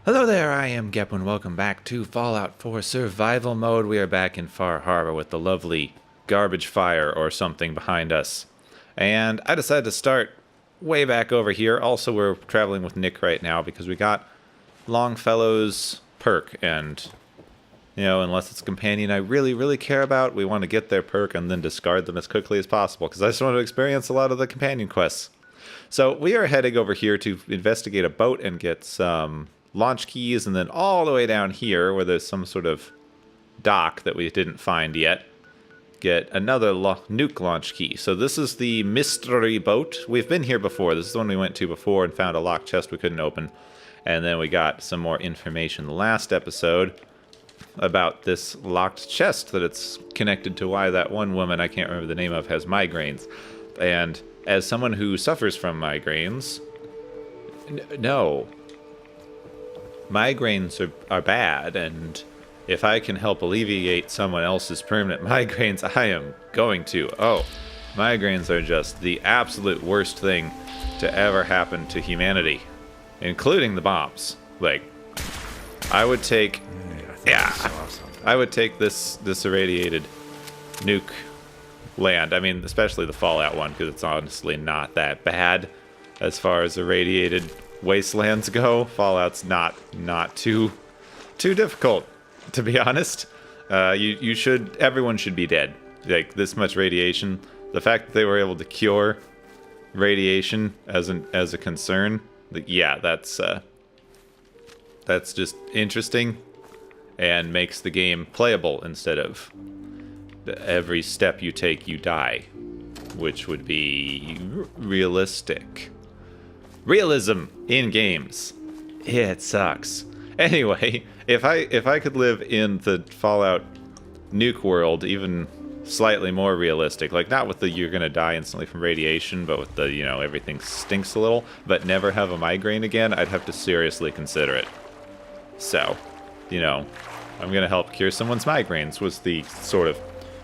Hello there, I am Gepwin. Welcome back to Fallout 4 Survival Mode. We are back in Far Harbor with the lovely garbage fire or something behind us. And I decided to start way back over here. Also, we're traveling with Nick right now because we got Longfellow's perk. And, you know, unless it's a companion I really care about, we want to get their perk and then discard them as quickly as possible because I just want to experience a lot of the companion quests. So we are heading over here to investigate a boat and get some launch keys, and then all the way down here where there's some sort of dock that we didn't find yet, get another nuke launch key. So this is the mystery boat. We've been here before. This is the one we went to before and found a locked chest we couldn't open. And then we got some more information last episode about this locked chest, that it's connected to why that one woman I can't remember the name of has migraines. And as someone who suffers from migraines, no. Migraines are bad, and if I can help alleviate someone else's permanent migraines, I am going to. Oh, migraines are just the absolute worst thing to ever happen to humanity, including the bombs. Like, I would take, I would take this irradiated nuke land. I mean, especially the Fallout one, because it's honestly not that bad as far as irradiated wastelands go. Fallout's not too difficult, to be honest. Everyone should be dead. Like, this much radiation, the fact that they were able to cure radiation as a concern, like, yeah, that's just interesting and makes the game playable instead of every step you take you die, which would be realistic. Realism in games. It sucks. Anyway, if I could live in the Fallout nuke world, even slightly more realistic, like not with the you're gonna die instantly from radiation, but with the, you know, everything stinks a little, but never have a migraine again, I'd have to seriously consider it. So, you know, I'm gonna help cure someone's migraines was the sort of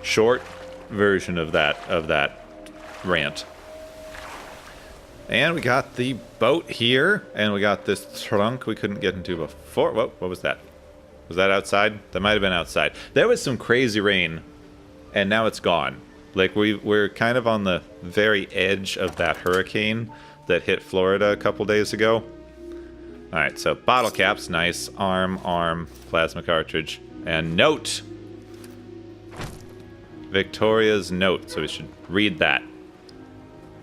short version of that rant. And we got the boat here, and we got this trunk we couldn't get into before. Whoa, what was that? Was that outside? That might have been outside. There was some crazy rain, and now it's gone. Like, we're kind of on the very edge of that hurricane that hit Florida a couple days ago. Alright, so bottle caps, nice. Arm, plasma cartridge, and note! Victoria's note, so we should read that.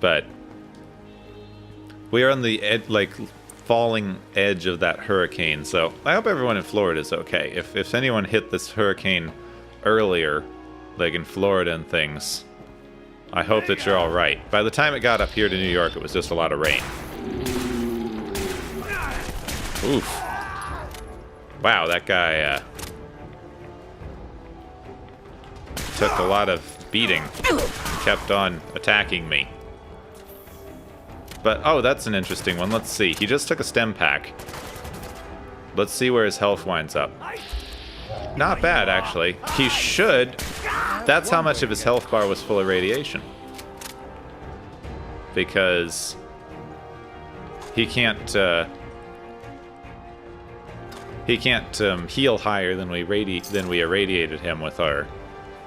But we are on the falling edge of that hurricane, so I hope everyone in Florida is okay. If anyone hit this hurricane earlier, like in Florida and things, I hope that you're all right. By the time it got up here to New York, it was just a lot of rain. Oof. Wow, that guy took a lot of beating. Kept on attacking me. But, oh, that's an interesting one. Let's see. He just took a stem pack. Let's see where his health winds up. Not bad, actually. He should. That's how much of his health bar was full of radiation. Because he can't heal higher than we irradiated him with our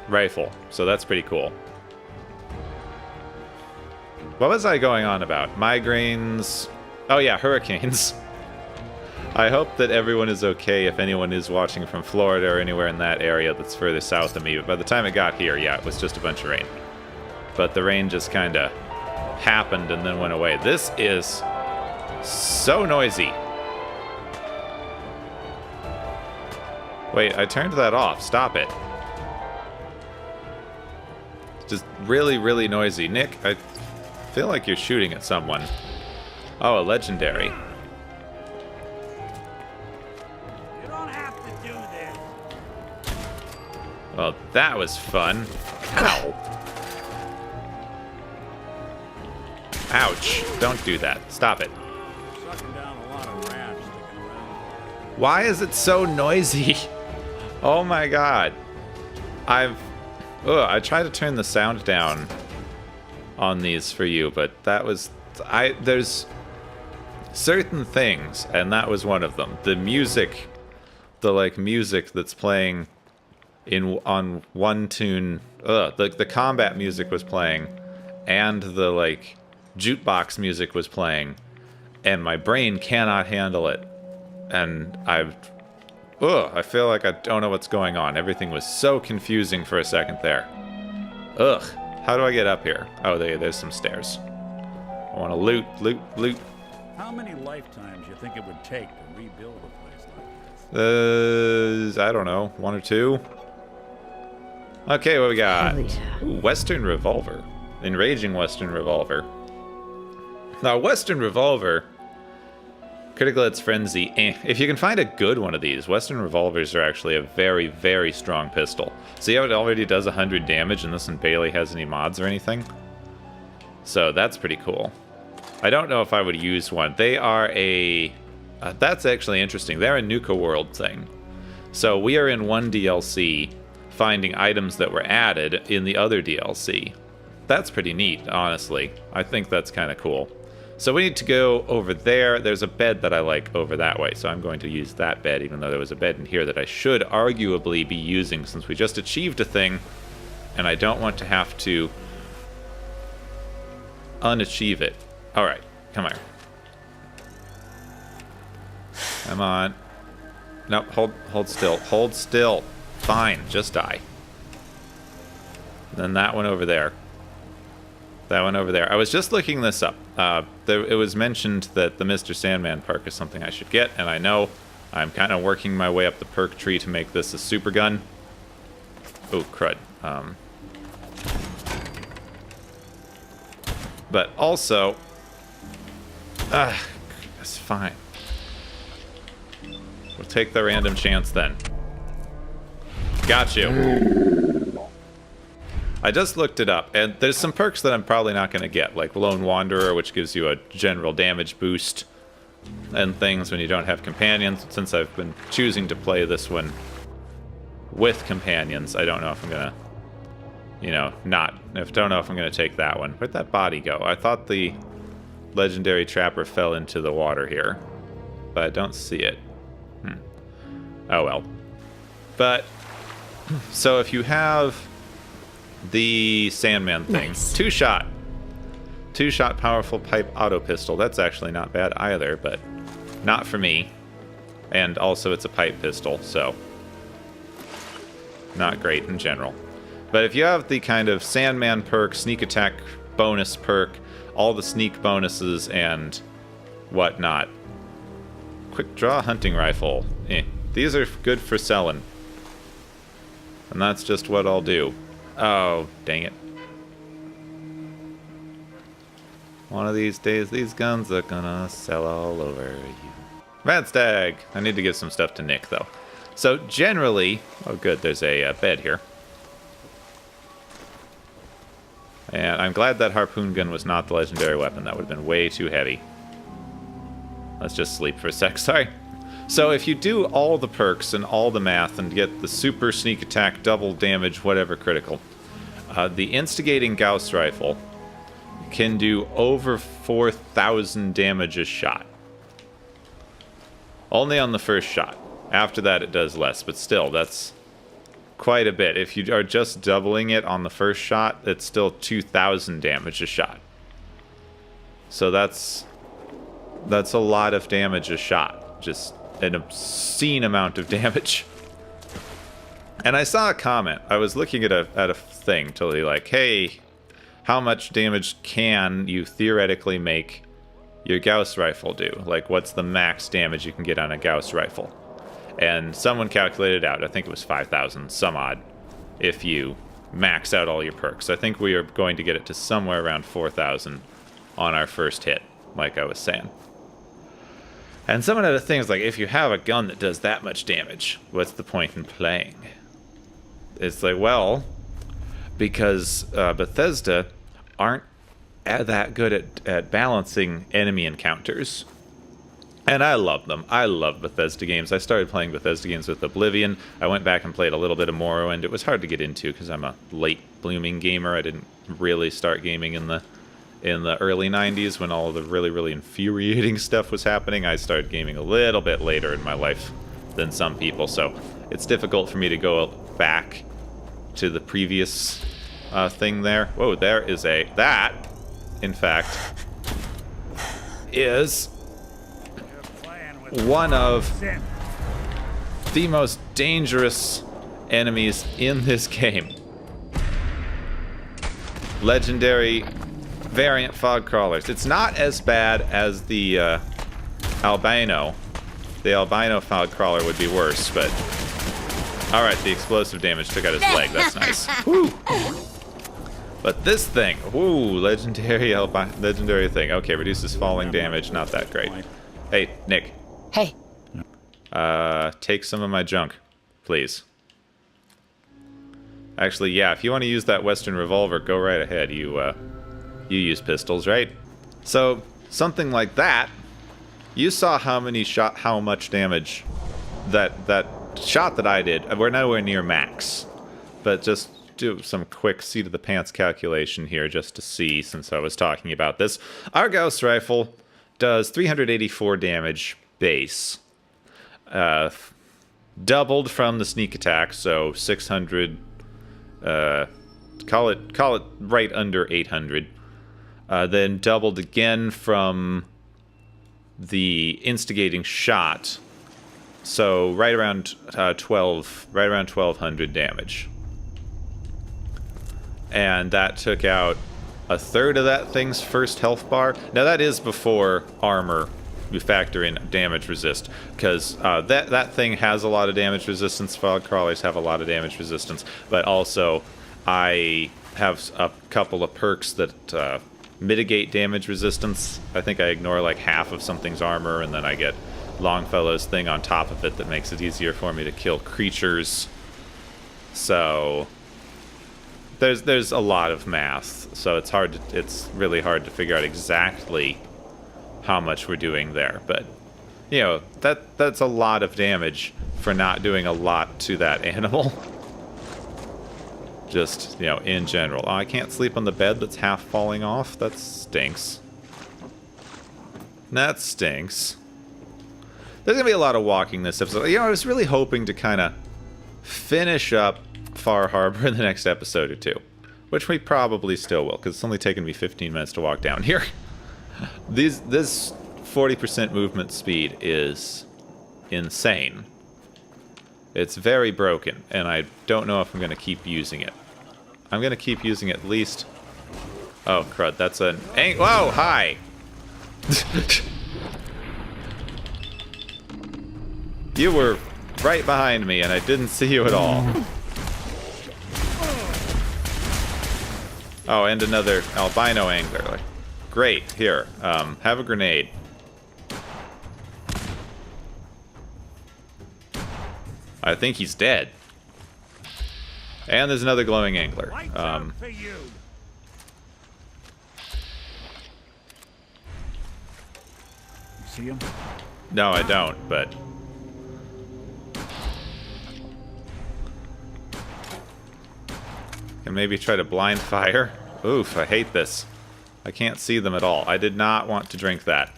rifle. So that's pretty cool. What was I going on about? Migraines. Oh yeah, hurricanes. I hope that everyone is okay if anyone is watching from Florida or anywhere in that area that's further south of me. But by the time it got here, yeah, it was just a bunch of rain. But the rain just kind of happened and then went away. This is so noisy. Wait, I turned that off. Stop it. Just really noisy. Nick, I feel like you're shooting at someone. Oh, a legendary. You don't have to do this. Well, that was fun. Ow. Ouch. Don't do that. Stop it. Sucking down a lot of rats sticking around. Why is it so noisy? Oh my god. I tried to turn the sound down on these for you, but that was... certain things, and that was one of them. The music, the like music that's playing on one tune, the combat music was playing, and the like jukebox music was playing, and my brain cannot handle it, and I feel like I don't know what's going on. Everything was so confusing for a second there. Ugh. How do I get up here? Oh, there's some stairs. I want to loot. How many lifetimes you think it would take to rebuild a place like this? I don't know. 1 or 2? Okay, what we got? Hell yeah. Ooh, Western Revolver. Enraging Western Revolver. Now, Western Revolver... Critical Hits Frenzy. If you can find a good one of these, Western Revolvers are actually a very, very strong pistol. See how it already does 100 damage and this one barely has any mods or anything? So that's pretty cool. I don't know if I would use one. They are a... that's actually interesting. They're a Nuka World thing. So we are in one DLC finding items that were added in the other DLC. That's pretty neat, honestly. I think that's kind of cool. So we need to go over there. There's a bed that I like over that way, so I'm going to use that bed, even though there was a bed in here that I should arguably be using since we just achieved a thing, and I don't want to have to unachieve it. Alright, come here. Come on. Nope, hold still. Hold still. Fine, just die. Then that one over there. That one over there. I was just looking this up. It was mentioned that the Mr. Sandman perk is something I should get, and I know I'm kind of working my way up the perk tree to make this a super gun. Oh, crud. But also... that's fine. We'll take the random chance then. Got you. I just looked it up, and there's some perks that I'm probably not going to get, like Lone Wanderer, which gives you a general damage boost, and things when you don't have companions. Since I've been choosing to play this one with companions, I don't know if I'm going to, don't know if I'm going to take that one. Where'd that body go? I thought the legendary trapper fell into the water here, but I don't see it. Oh well. But, so if you have... the Sandman thing. Nice. Two-shot powerful pipe auto pistol. That's actually not bad either, but not for me. And also it's a pipe pistol, so not great in general. But if you have the kind of Sandman perk, sneak attack bonus perk, all the sneak bonuses and whatnot. Quick draw hunting rifle. These are good for selling. And that's just what I'll do. Oh, dang it. One of these days, these guns are gonna sell all over you. Mad Stag! I need to give some stuff to Nick, though. So, generally... Oh, good, there's a bed here. And I'm glad that harpoon gun was not the legendary weapon. That would have been way too heavy. Let's just sleep for a sec, sorry. So if you do all the perks and all the math and get the super sneak attack, double damage, whatever critical, the instigating Gauss rifle can do over 4,000 damage a shot. Only on the first shot. After that it does less, but still, that's quite a bit. If you are just doubling it on the first shot, it's still 2,000 damage a shot. So that's a lot of damage a shot. Just an obscene amount of damage. And I saw a comment. I was looking at a thing to be like, hey, how much damage can you theoretically make your Gauss rifle do? Like, what's the max damage you can get on a Gauss rifle? And someone calculated out, I think it was 5,000 some odd, if you max out all your perks. I think we are going to get it to somewhere around 4,000 on our first hit, like I was saying. And some of the things, like, if you have a gun that does that much damage, what's the point in playing? It's like, well, because Bethesda aren't that good at balancing enemy encounters. And I love them. I love Bethesda games. I started playing Bethesda games with Oblivion. I went back and played a little bit of Morrowind. It was hard to get into because I'm a late blooming gamer. I didn't really start gaming in the in the early 90s when all the really, really infuriating stuff was happening. I started gaming a little bit later in my life than some people, so it's difficult for me to go back to the previous thing there. Whoa, there is that, in fact, is one of the most dangerous enemies in this game. Legendary variant fog crawlers. It's not as bad as the albino. The albino fog crawler would be worse, but... Alright, the explosive damage took out his leg. That's nice. Woo! But this thing, woo, legendary thing. Okay, reduces falling damage, not that great. Hey, Nick. Hey. Take some of my junk, please. Actually, yeah, if you want to use that Western revolver, go right ahead. You use pistols, right? So, something like that. You saw how much damage that shot that I did. We're nowhere near max. But just do some quick seat of the pants calculation here just to see, since I was talking about this. Our Gauss rifle does 384 damage base. Doubled from the sneak attack, so 600, call it right under 800. Then doubled again from the instigating shot, so right around 1200 damage. And that took out a third of that thing's first health bar. Now that is before armor. You factor in damage resist, because that thing has a lot of damage resistance. Fog crawlers have a lot of damage resistance, but also I have a couple of perks that mitigate damage resistance. I think I ignore like half of something's armor, and then I get Longfellow's thing on top of it that makes it easier for me to kill creatures. So there's a lot of math, so it's really hard to figure out exactly how much we're doing there, but you know, that's a lot of damage for not doing a lot to that animal. Just, you know, in general. Oh, I can't sleep on the bed that's half falling off. That stinks. That stinks. There's gonna be a lot of walking this episode. You know, I was really hoping to kind of finish up Far Harbor in the next episode or two, which we probably still will, because it's only taken me 15 minutes to walk down here. This 40% movement speed is insane. It's very broken, and I don't know if I'm going to keep using it. I'm going to keep using it at least... Oh, crud, that's an... Whoa, hi! You were right behind me, and I didn't see you at all. Oh, and another albino angler. Great, here, have a grenade. I think he's dead. And there's another glowing angler. You see him? No, I don't, but... Can maybe try to blind fire. Oof, I hate this. I can't see them at all. I did not want to drink that.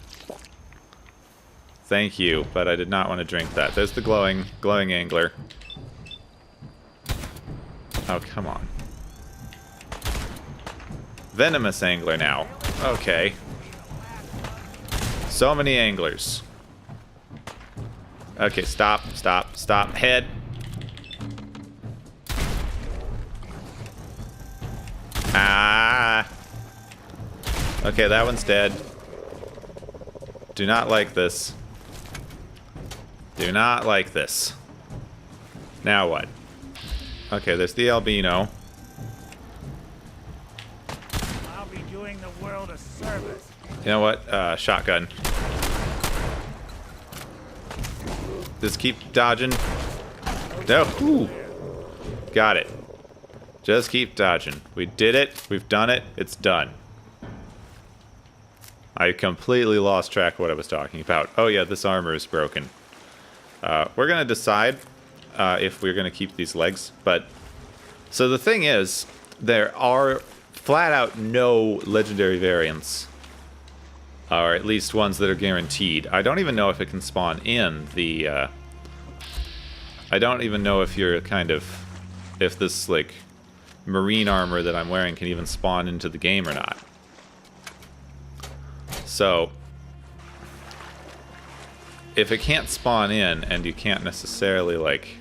Thank you, but I did not want to drink that. There's the glowing angler. Oh, come on. Venomous angler now. Okay. So many anglers. Okay, stop. Head. Ah. Okay, that one's dead. Do not like this. Do not like this. Now what? Okay, there's the albino. I'll be doing the world a service. You know what? Shotgun. Just keep dodging. No. Ooh. Got it. Just keep dodging. We did it. We've done it. It's done. I completely lost track of what I was talking about. Oh yeah, this armor is broken. We're going to decide if we're going to keep these legs. But so the thing is, there are flat out no legendary variants. Or at least ones that are guaranteed. I don't even know if it can spawn in the... I don't even know if you're kind of... if this, like, marine armor that I'm wearing can even spawn into the game or not. So... if it can't spawn in, and you can't necessarily, like...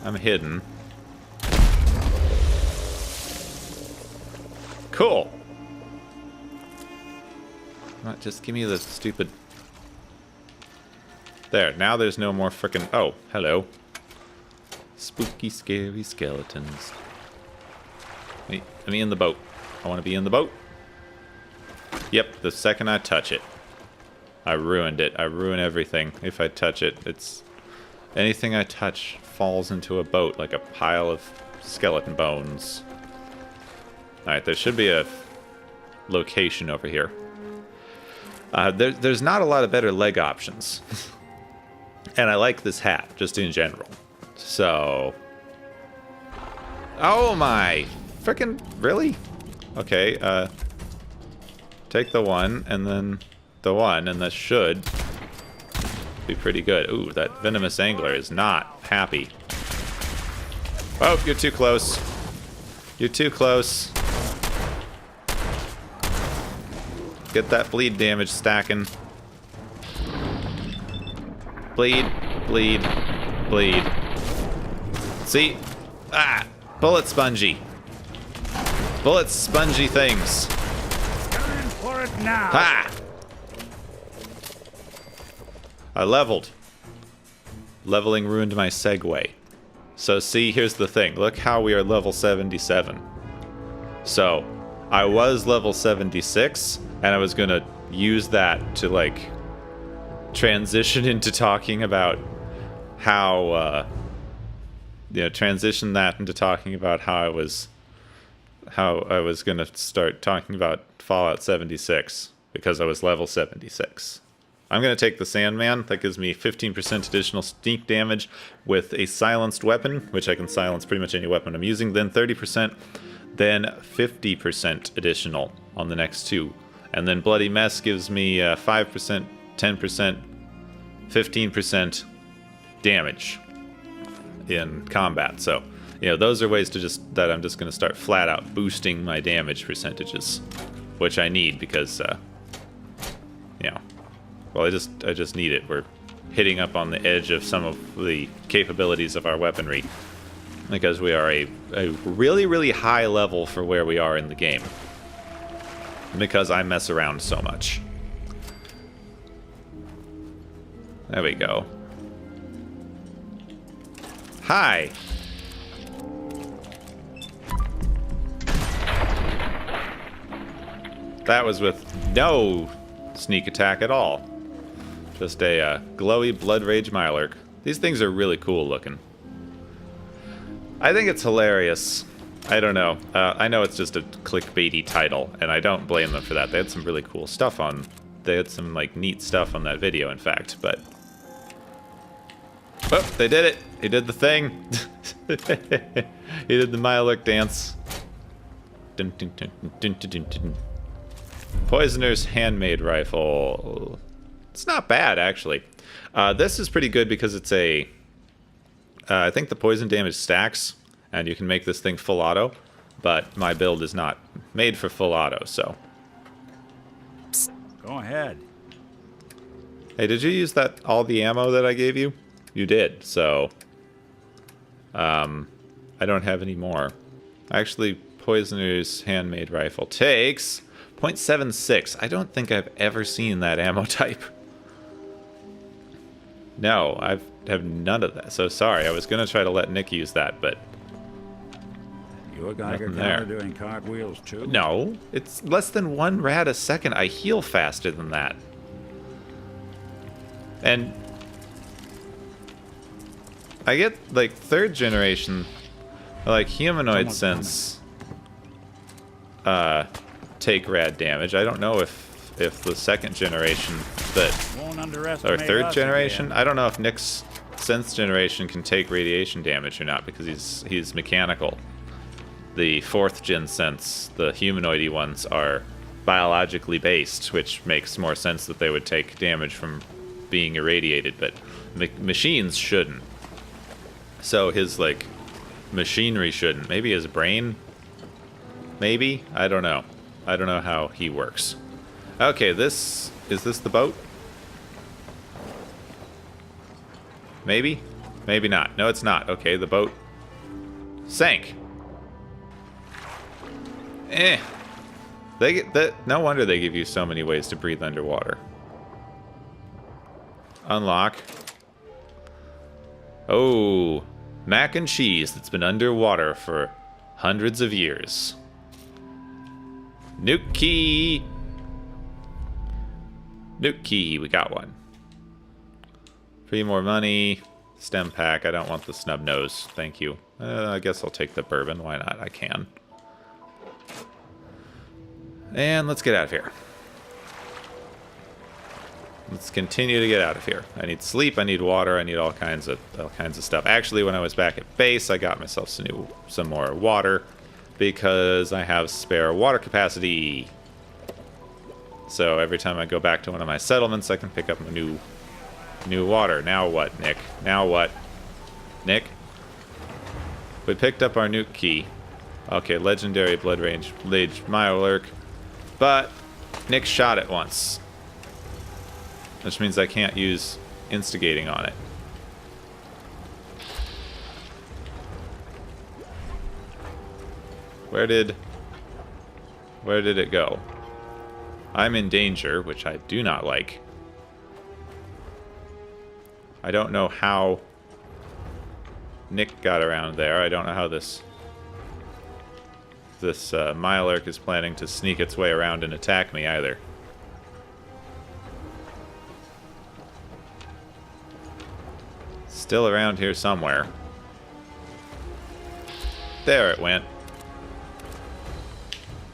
I'm hidden. Cool! Not just give me the stupid... There, now there's no more frickin'... Oh, hello. Spooky, scary skeletons. Wait, let me in the boat. I want to be in the boat. Yep, the second I touch it. I ruined it. I ruin everything. If I touch it, it's... anything I touch falls into a boat like a pile of skeleton bones. Alright, there should be a location over here. There's not a lot of better leg options. And I like this hat, just in general. So... oh my... frickin' really? Okay, take the one, and then the one, and that should be pretty good. Ooh, that venomous angler is not happy. Oh, you're too close. You're too close. Get that bleed damage stacking. Bleed, bleed, bleed. See? Ah! Bullet spongy. Bullet spongy things. Time for it now. Ha! I leveled. Leveling ruined my segue. So see, here's the thing. Look how we are level 77. So, I was level 76, and I was gonna use that to, like, transition into talking about how, transition that into talking about how I was gonna start talking about Fallout 76, because I was level 76. I'm going to take the Sandman. That gives me 15% additional sneak damage with a silenced weapon, which I can silence pretty much any weapon I'm using. Then 30%, then 50% additional on the next two. And then Bloody Mess gives me 5%, 10%, 15% damage in combat. So, those are ways to that I'm just going to start flat out boosting my damage percentages, which I need because, well, I just need it. We're hitting up on the edge of some of the capabilities of our weaponry because we are a really, really high level for where we are in the game. Because I mess around so much. There we go. Hi! That was with no sneak attack at all. Just a glowy Blood Rage Mirelurk. These things are really cool looking. I think it's hilarious. I don't know. I know it's just a clickbaity title, and I don't blame them for that. They had some really cool stuff on... They had some, like, neat stuff on that video, in fact, but... Oh, they did it! He did the thing! He did the Mirelurk dance. Dun, dun, dun, dun, dun, dun, dun. Poisoner's Handmade Rifle... It's not bad, actually. This is pretty good because it's a... I think the poison damage stacks, and you can make this thing full auto, but my build is not made for full auto, so... Go ahead. Hey, did you use all the ammo that I gave you? You did, so... I don't have any more. Actually, Poisoner's Handmade Rifle takes... 0.76. I don't think I've ever seen that ammo type. No, I have none of that. So sorry, I was going to try to let Nick use that, but... You a Geiger counter doing cartwheels too? No, it's less than 1 rad a second. I heal faster than that. And... I get, like, 3rd generation, like, humanoid sense... take rad damage. I don't know if the 2nd generation or 3rd generation. I don't know if Nick's sense generation can take radiation damage or not because he's mechanical. The 4th gen sense, the humanoidy ones, are biologically based, which makes more sense that they would take damage from being irradiated, but machines shouldn't. So his, like, machinery shouldn't. Maybe his brain? Maybe? I don't know. I don't know how he works. Okay, is this the boat? Maybe? Maybe not. No, it's not. Okay, the boat sank. They get that. No wonder they give you so many ways to breathe underwater. Unlock. Oh, mac and cheese that's been underwater for hundreds of years. Nuke key. Nuke key. We got one. 3 more money. Stem pack. I don't want the snub nose. Thank you. I guess I'll take the bourbon. Why not? I can. And let's get out of here. Let's continue to get out of here. I need sleep. I need water. I need all kinds of stuff. Actually, when I was back at base, I got myself some more water because I have spare water capacity. So every time I go back to one of my settlements, I can pick up new water. Now what, Nick? Now what? Nick? We picked up our nuke key. Okay, legendary blood rage Mirelurk. But Nick shot it once. Which means I can't use instigating on it. Where did it go? I'm in danger, which I do not like. I don't know how Nick got around there. I don't know how this Mirelurk is planning to sneak its way around and attack me either. Still around here somewhere. There it went.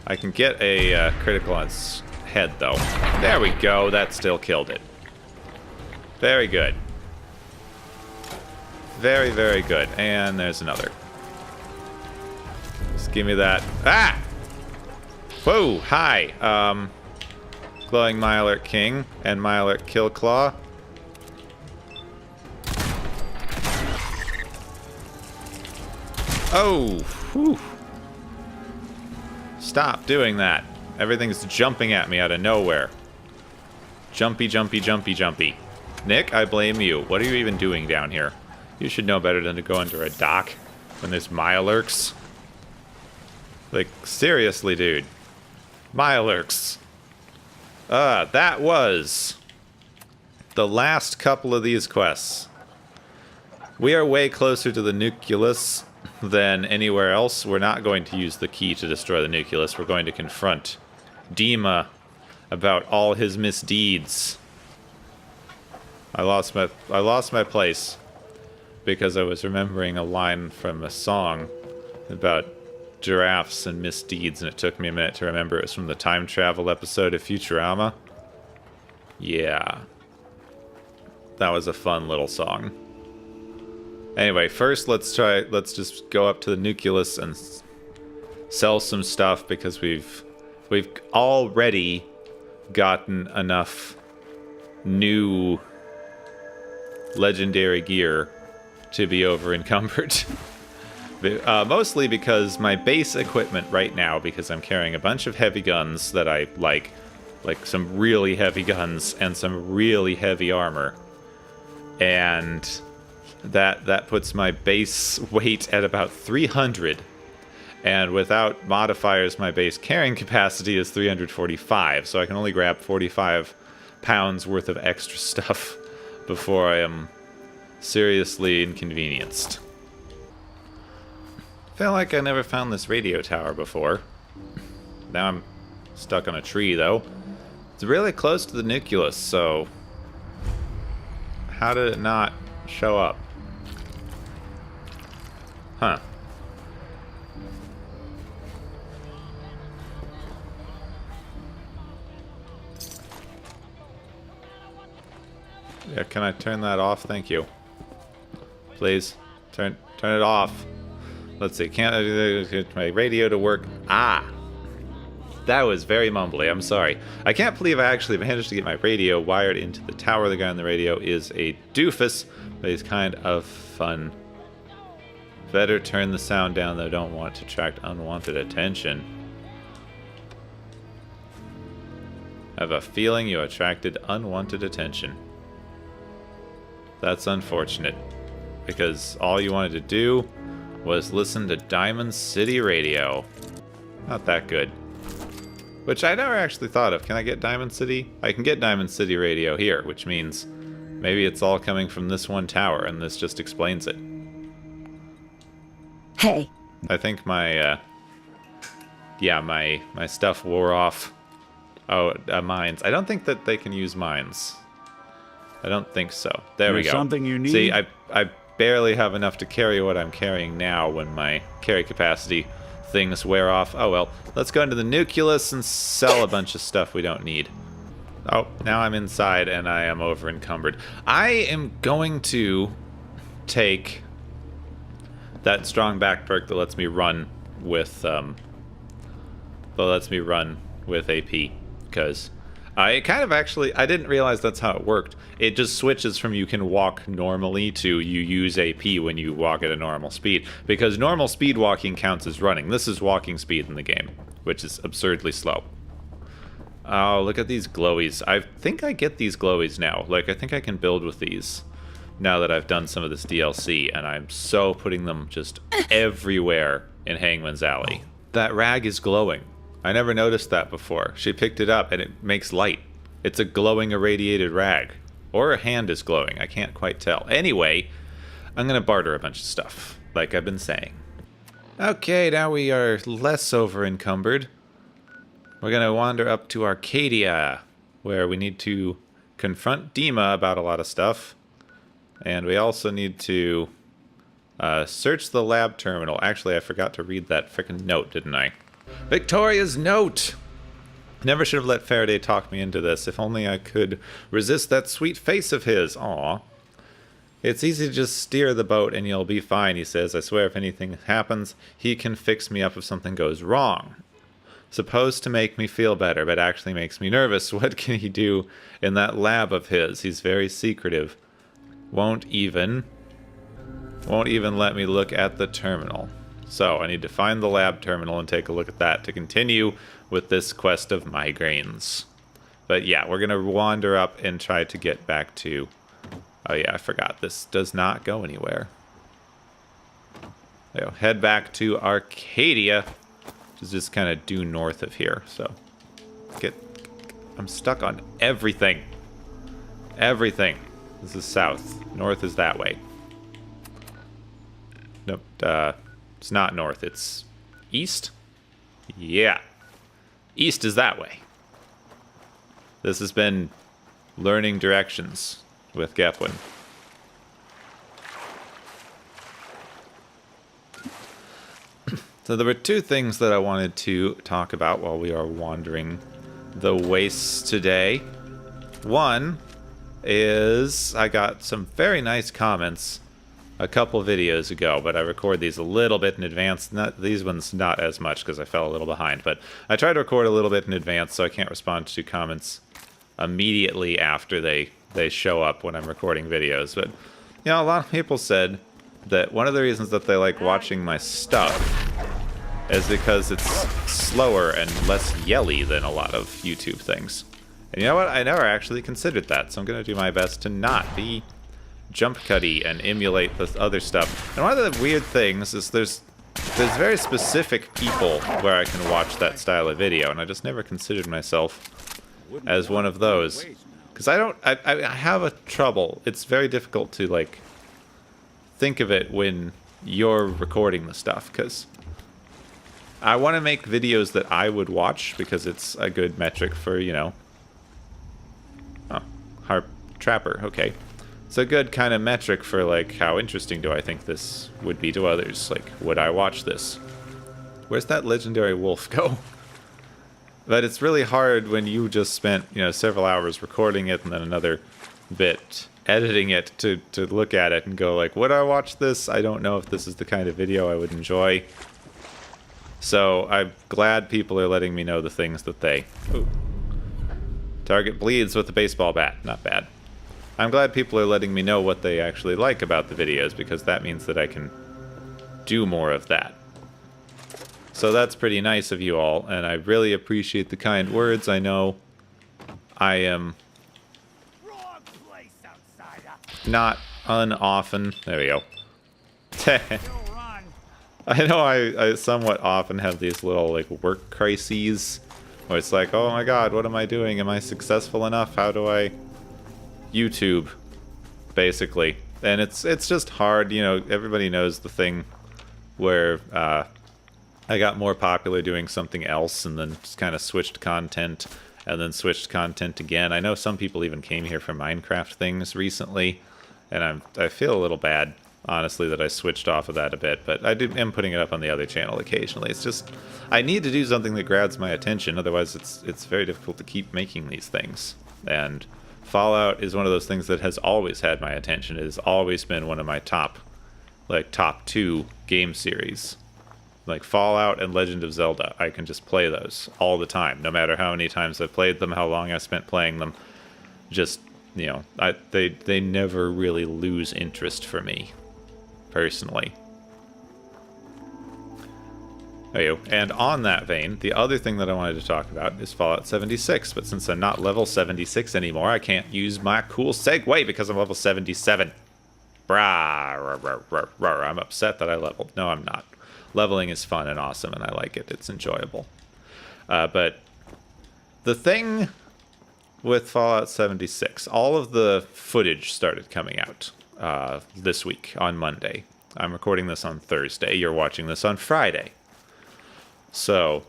I can get a critical on its head, though. There we go. That still killed it. Very good. Very, very good. And there's another. Just give me that. Ah! Whoa! Hi. Glowing Mirelurk King and Mirelurk Killclaw. Oh! Whew. Stop doing that. Everything's jumping at me out of nowhere. Jumpy, jumpy, jumpy, jumpy. Nick, I blame you. What are you even doing down here? You should know better than to go under a dock when there's Mirelurks. Like, seriously, dude. Mirelurks. That was the last couple of these quests. We are way closer to the nucleus than anywhere else. We're not going to use the key to destroy the nucleus. We're going to confront Dima about all his misdeeds. I lost my place because I was remembering a line from a song about giraffes and misdeeds, and it took me a minute to remember it was from the time travel episode of Futurama. Yeah. That was a fun little song. Anyway, first let's just go up to the nucleus and sell some stuff because we've already gotten enough new legendary gear to be over encumbered. Mostly because my base equipment right now, because I'm carrying a bunch of heavy guns that I like some really heavy guns and some really heavy armor, and that puts my base weight at about 300, and without modifiers my base carrying capacity is 345, so I can only grab 45 pounds worth of extra stuff before I am seriously inconvenienced. Feel like I never found this radio tower before. Now I'm stuck on a tree, though. It's really close to the nucleus, so how did it not show up? Huh. Yeah, can I turn that off? Thank you. Please, turn it off. let's see. Can't get my radio to work. Ah. That was very mumbly. I'm sorry. I can't believe I actually managed to get my radio wired into the tower. The guy on the radio is a doofus, but he's kind of fun. Better turn the sound down, though. Don't want to attract unwanted attention. I have a feeling you attracted unwanted attention. That's unfortunate, because all you wanted to do was listen to Diamond City Radio. Not that good. Which I never actually thought of. Can I get Diamond City? I can get Diamond City Radio here, which means maybe it's all coming from this one tower, and this just explains it. Hey. I think my, my stuff wore off. Oh, mines. I don't think that they can use mines. I don't think so. There we go. Something you need? See, I barely have enough to carry what I'm carrying now when my carry capacity things wear off. Oh well, let's go into the nucleus and sell a bunch of stuff we don't need. Oh, now I'm inside and I am over encumbered. I am going to take that strong back perk that lets me run with AP, because I kind of actually, I didn't realize that's how it worked. It just switches from you can walk normally to you use AP when you walk at a normal speed, because normal speed walking counts as running. This is walking speed in the game, which is absurdly slow. Oh, look at these glowies. I think I get these glowies now. Like, I think I can build with these now that I've done some of this DLC, and I'm so putting them just everywhere in Hangman's Alley. That rag is glowing. I never noticed that before. She picked it up and it makes light. It's a glowing irradiated rag. Or her hand is glowing. I can't quite tell. Anyway, I'm going to barter a bunch of stuff, like I've been saying. Okay, now we are less over encumbered. We're going to wander up to Arcadia, where we need to confront Dima about a lot of stuff. And we also need to search the lab terminal. Actually, I forgot to read that frickin' note, didn't I? Victoria's note! Never should have let Faraday talk me into this. If only I could resist that sweet face of his. Aw. It's easy to just steer the boat and you'll be fine, he says. I swear if anything happens, he can fix me up if something goes wrong. Supposed to make me feel better, but actually makes me nervous. What can he do in that lab of his? He's very secretive. Won't even let me look at the terminal. So I need to find the lab terminal and take a look at that to continue with this quest of migraines. But yeah, we're going to wander up and try to get back to... Oh yeah, I forgot. This does not go anywhere. So head back to Arcadia, which is just kind of due north of here. So I'm stuck on everything. Everything. This is south. North is that way. Nope. It's not north. It's east? Yeah. East is that way. This has been learning directions with Gepwin. So there were two things that I wanted to talk about while we are wandering the wastes today. One is I got some very nice comments a couple videos ago, but I record these a little bit in advance. These ones not as much because I fell a little behind, but I try to record a little bit in advance so I can't respond to comments immediately after they show up when I'm recording videos. But, you know, a lot of people said that one of the reasons that they like watching my stuff is because it's slower and less yelly than a lot of YouTube things. And you know what? I never actually considered that, so I'm going to do my best to not be jump cutty and emulate the other stuff. And one of the weird things is there's very specific people where I can watch that style of video, and I just never considered myself as one of those. Because I have a trouble. It's very difficult to, like, think of it when you're recording the stuff, because I want to make videos that I would watch, because it's a good metric for, you know... Oh, Harp Trapper, okay. It's a good kind of metric for, like, how interesting do I think this would be to others. Like, would I watch this? Where's that legendary wolf go? But it's really hard when you just spent, you know, several hours recording it and then another bit editing it to look at it and go like, would I watch this? I don't know if this is the kind of video I would enjoy. So I'm glad people are letting me know the things that they... Ooh. Target bleeds with a baseball bat. Not bad. I'm glad people are letting me know what they actually like about the videos, because that means that I can do more of that. So that's pretty nice of you all, and I really appreciate the kind words. I know I am not unoften... There we go. I know I somewhat often have these little, like, work crises where it's like, oh my god, what am I doing? Am I successful enough? How do I... YouTube, basically. And it's just hard, you know, everybody knows the thing where I got more popular doing something else and then just kind of switched content and then switched content again. I know some people even came here for Minecraft things recently, and I feel a little bad, honestly, that I switched off of that a bit, but I am putting it up on the other channel occasionally. It's just, I need to do something that grabs my attention, otherwise it's very difficult to keep making these things. And Fallout is one of those things that has always had my attention. It has always been one of my top 2 game series. Like Fallout and Legend of Zelda, I can just play those all the time, no matter how many times I've played them, how long I spent playing them. Just, you know, they never really lose interest for me, personally. There you go. And on that vein, the other thing that I wanted to talk about is Fallout 76, but since I'm not level 76 anymore, I can't use my cool segue because I'm level 77. Brah, I'm upset that I leveled. No, I'm not. Leveling is fun and awesome, and I like it. It's enjoyable. But the thing with Fallout 76, all of the footage started coming out this week on Monday. I'm recording this on Thursday. You're watching this on Friday. So,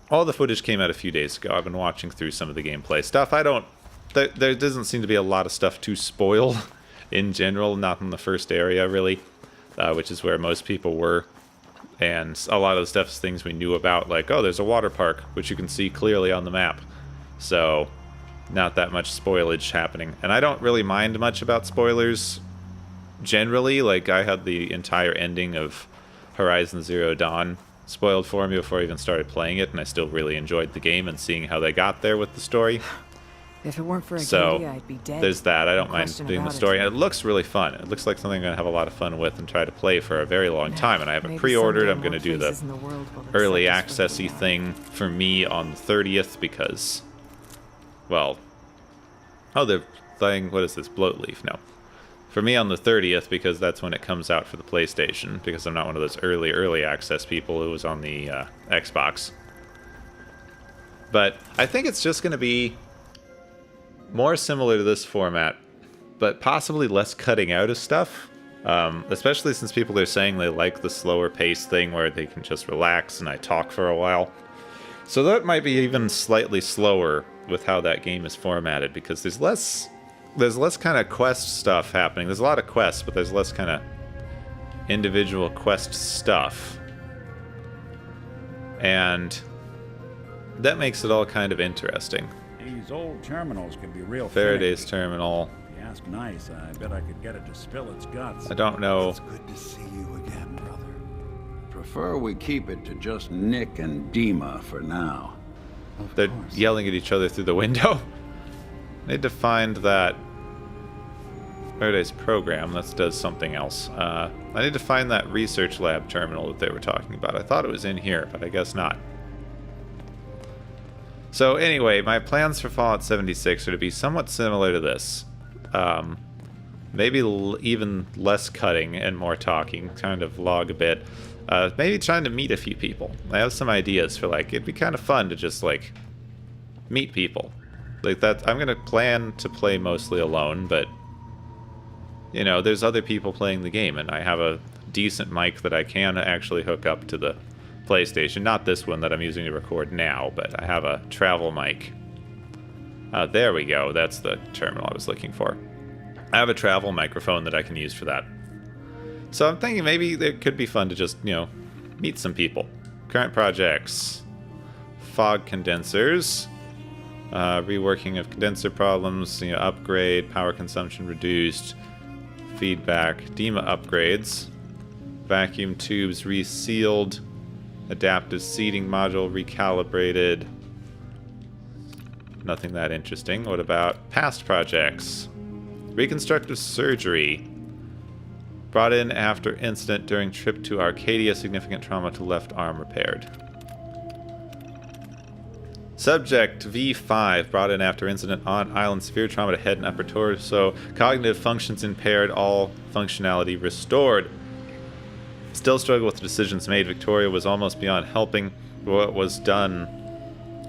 all the footage came out a few days ago. I've been watching through some of the gameplay stuff. There doesn't seem to be a lot of stuff to spoil in general, not in the first area, really, which is where most people were. And a lot of the stuff is things we knew about, like, oh, there's a water park, which you can see clearly on the map. So, not that much spoilage happening. And I don't really mind much about spoilers, generally. Like, I had the entire ending of Horizon Zero Dawn spoiled for me before I even started playing it, and I still really enjoyed the game and seeing how they got there with the story. If it weren't for So, I'd be dead. there's that. I don't mind Question doing the about story. it. And it looks really fun. It looks like something I'm going to have a lot of fun with and try to play for a very long time. And I have it Maybe pre-ordered. someday I'm going to more do the places in world will early accept us for access-y who we are. thing for me on the 30th because, well, oh, they're playing, what is this, Bloatleaf? No. For me on the 30th because that's when it comes out for the PlayStation, because I'm not one of those early access people who was on the Xbox. But I think it's just going to be more similar to this format, but possibly less cutting out of stuff. Especially since people are saying they like the slower pace thing where they can just relax and I talk for a while. So that might be even slightly slower with how that game is formatted, because there's less kind of quest stuff happening. There's a lot of quests, but there's less kind of individual quest stuff. And that makes it all kind of interesting. These old terminals can be real Faraday's finicky. terminal. If you ask nice, I bet I could get it to spill its guts. I don't know. It's good to see you again, brother. Prefer we keep it to just Nick and Dima for now. They're yelling at each other through the window. Need to find that Faraday's program. That does something else. I need to find that research lab terminal that they were talking about. I thought it was in here, but I guess not. So anyway, my plans for Fallout 76 are to be somewhat similar to this. Maybe even less cutting and more talking, kind of vlog a bit. Maybe trying to meet a few people. I have some ideas for, like, it'd be kind of fun to just, like, meet people. Like that, I'm gonna plan to play mostly alone, but, you know, there's other people playing the game, and I have a decent mic that I can actually hook up to the PlayStation. Not this one that I'm using to record now, but I have a travel mic. There we go. That's the terminal I was looking for. I have a travel microphone that I can use for that. So I'm thinking maybe it could be fun to just, you know, meet some people. Current projects. Fog condensers. Reworking of condenser problems, upgrade, power consumption reduced, feedback, Dima upgrades, vacuum tubes resealed, adaptive seating module recalibrated. Nothing that interesting. What about past projects? Reconstructive surgery. Brought in after incident during trip to Arcadia. Significant trauma to left arm repaired. Subject V5. Brought in after incident on island. Severe trauma to head and upper torso. Cognitive functions impaired. All functionality restored. Still struggle with the decisions made. Victoria was almost beyond helping. What was done...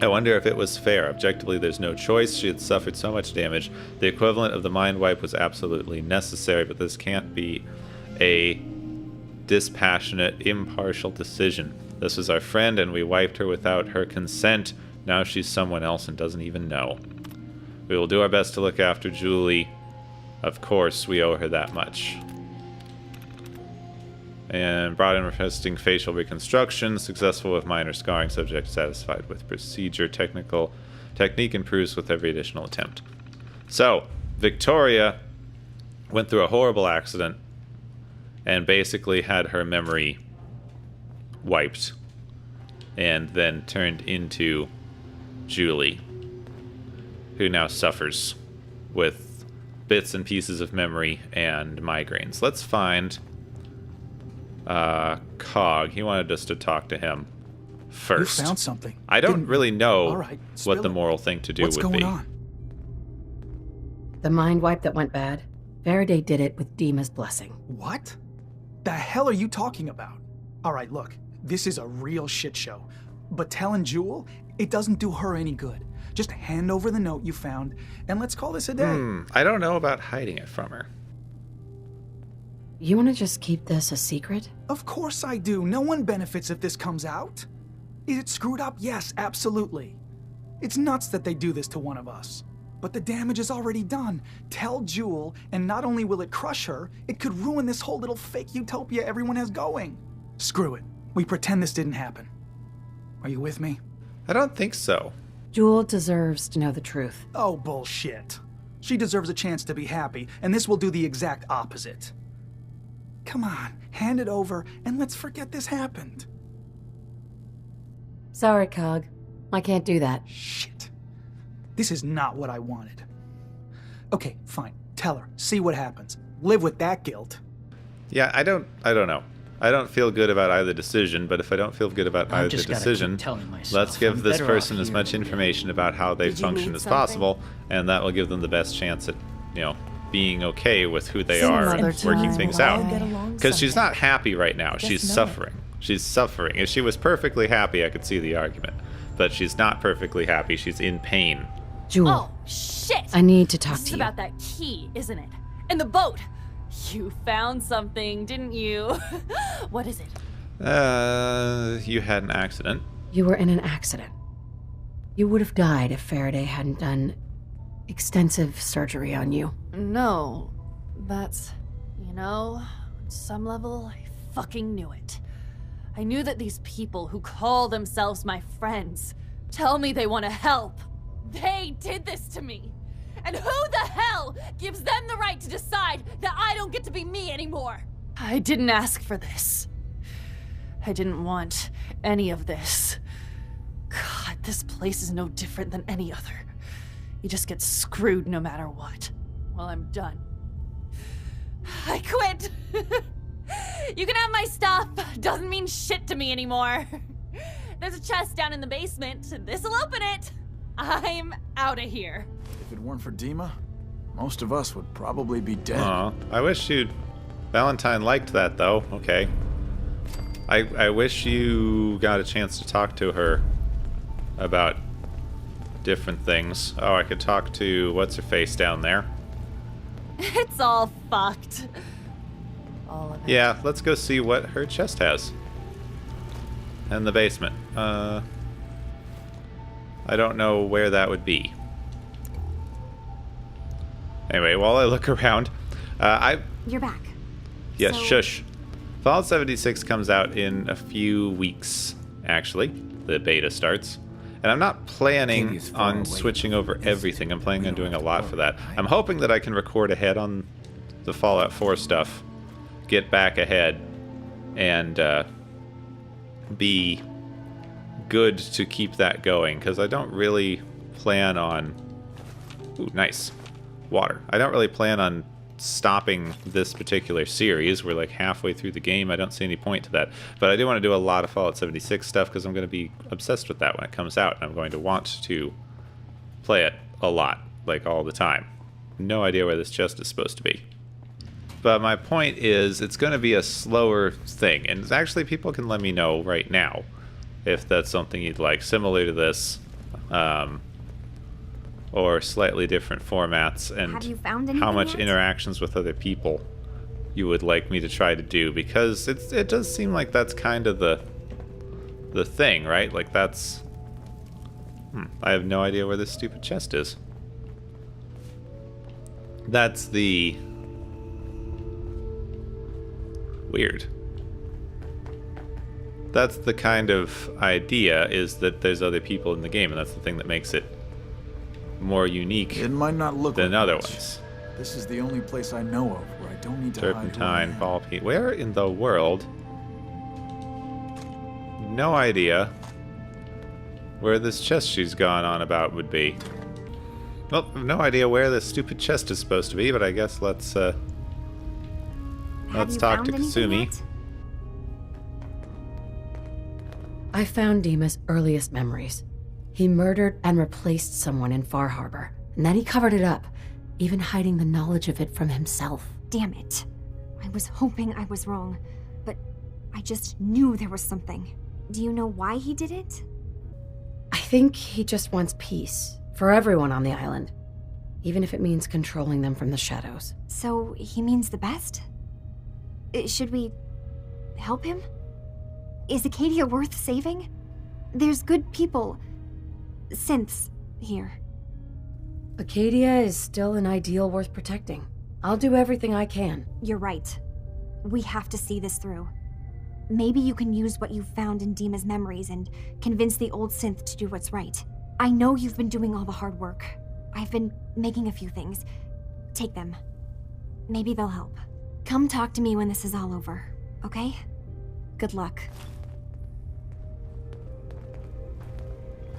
I wonder if it was fair. Objectively, there's no choice. She had suffered so much damage. The equivalent of the mind wipe was absolutely necessary, but this can't be a dispassionate, impartial decision. This was our friend, and we wiped her without her consent. Now she's someone else and doesn't even know. We will do our best to look after Julie. Of course, we owe her that much. And brought in requesting facial reconstruction. Successful with minor scarring. Subject satisfied with procedure. Technique improves with every additional attempt. So, Victoria went through a horrible accident and basically had her memory wiped. And then turned into Julie, who now suffers with bits and pieces of memory and migraines. Let's find... Cog. He wanted us to talk to him first. You found something. I don't really know All right, what the spill it. moral thing to do What's would going be. on? The mind wipe that went bad. Faraday did it with Dima's blessing. What? The hell are you talking about? All right, look, this is a real shit show. But telling Jewel, it doesn't do her any good. Just hand over the note you found, and let's call this a day. I don't know about hiding it from her. You want to just keep this a secret? Of course I do. No one benefits if this comes out. Is it screwed up? Yes, absolutely. It's nuts that they do this to one of us. But the damage is already done. Tell Jewel, and not only will it crush her, it could ruin this whole little fake utopia everyone has going. Screw it. We pretend this didn't happen. Are you with me? I don't think so. Jewel deserves to know the truth. Oh, bullshit. She deserves a chance to be happy, and this will do the exact opposite. Come on, hand it over, and let's forget this happened. Sorry, Cog. I can't do that. Shit. This is not what I wanted. Okay, fine. Tell her. See what happens. Live with that guilt. Yeah, I don't know. I don't feel good about either decision, but if I don't feel good about either just gotta decision, keep telling myself let's give I'm this better person off as here. much information about how they Did you function need as something? possible, and that will give them the best chance at, being okay with who they Some are other and working time things we'll out. all get along Because she's someday. not happy right now. She's know it. suffering. She's suffering. If she was perfectly happy, I could see the argument. But she's not perfectly happy. She's in pain. Jewel, Oh, shit! I need to talk This to is you. about that key, isn't it? And the boat! You found something, didn't you? What is it? You had an accident. You were in an accident. You would have died if Faraday hadn't done extensive surgery on you. No, that's... on some level, I fucking knew it. I knew that these people who call themselves my friends tell me they want to help. They did this to me. And who the hell gives them the right to decide that I don't get to be me anymore? I didn't ask for this. I didn't want any of this. God, this place is no different than any other. You just get screwed no matter what. Well, I'm done. I quit. You can have my stuff. Doesn't mean shit to me anymore. There's a chest down in the basement. This'll open it. I'm out of here. If it weren't for Dima, most of us would probably be dead. Aw, I wish you'd... Valentine liked that, though. Okay. I wish you got a chance to talk to her about different things. Oh, I could talk to what's-her-face down there. It's all fucked. All of it. Yeah, let's go see what her chest has. In the basement. I don't know where that would be. Anyway, while I look around, You're back. Yes, So- shush. Fallout 76 comes out in a few weeks, actually. The beta starts. And I'm not planning Katie's far on away switching from over this. everything. I'm planning We on don't doing a have to lot worry, for that. right? I'm hoping that I can record ahead on the Fallout 4 stuff, get back ahead, and be good to keep that going, because I don't really plan on... Ooh, nice. Water. I don't really plan on stopping this particular series. We're like halfway through the game. I don't see any point to that. But I do want to do a lot of Fallout 76 stuff because I'm going to be obsessed with that when it comes out. And I'm going to want to play it a lot, like all the time. No idea where this chest is supposed to be. But my point is, it's going to be a slower thing. And actually, people can let me know right now if that's something you'd like, similar to this. Or slightly different formats, and Have you found how anything much yet? interactions with other people you would like me to try to do, because it does seem like that's kind of the thing, right? Like that's... I have no idea where this stupid chest is. That's the... Weird. That's the kind of idea, is that there's other people in the game, and that's the thing that makes it more unique It might not look than like other much. ones. This is the only place I know of where I don't need to hide who I Turpentine, am. ball pea. Where in the world? No idea where this chest she's gone on about would be. Well, no idea where this stupid chest is supposed to be, but I guess let's Have you talk to found anything Kasumi. yet? I found Dima's earliest memories. He murdered and replaced someone in Far Harbor, and then he covered it up, even hiding the knowledge of it from himself. Damn it. I was hoping I was wrong, but I just knew there was something. Do you know why he did it? I think he just wants peace for everyone on the island, even if it means controlling them from the shadows. So he means the best? Should we help him? Is Acadia worth saving? There's good people, synths, here. Acadia is still an ideal worth protecting. I'll do everything I can. You're right. We have to see this through. Maybe you can use what you've found in Dima's memories and convince the old synth to do what's right. I know you've been doing all the hard work. I've been making a few things. Take them. Maybe they'll help. Come talk to me when this is all over, okay? Good luck.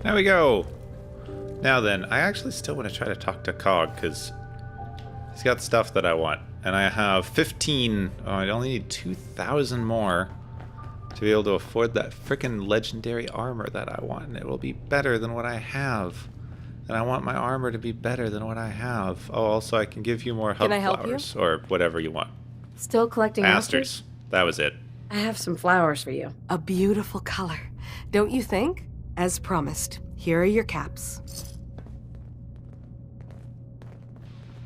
There we go. Now then, I actually still want to try to talk to Cog, because he's got stuff that I want. And I have 15... Oh, I only need 2,000 more to be able to afford that frickin' legendary armor that I want. And it will be better than what I have. And I want my armor to be better than what I have. Oh, also I can give you more hub Can I help you? flowers. Or whatever you want. Still collecting Asters. That was it. I have some flowers for you. A beautiful color, don't you think? As promised, here are your caps.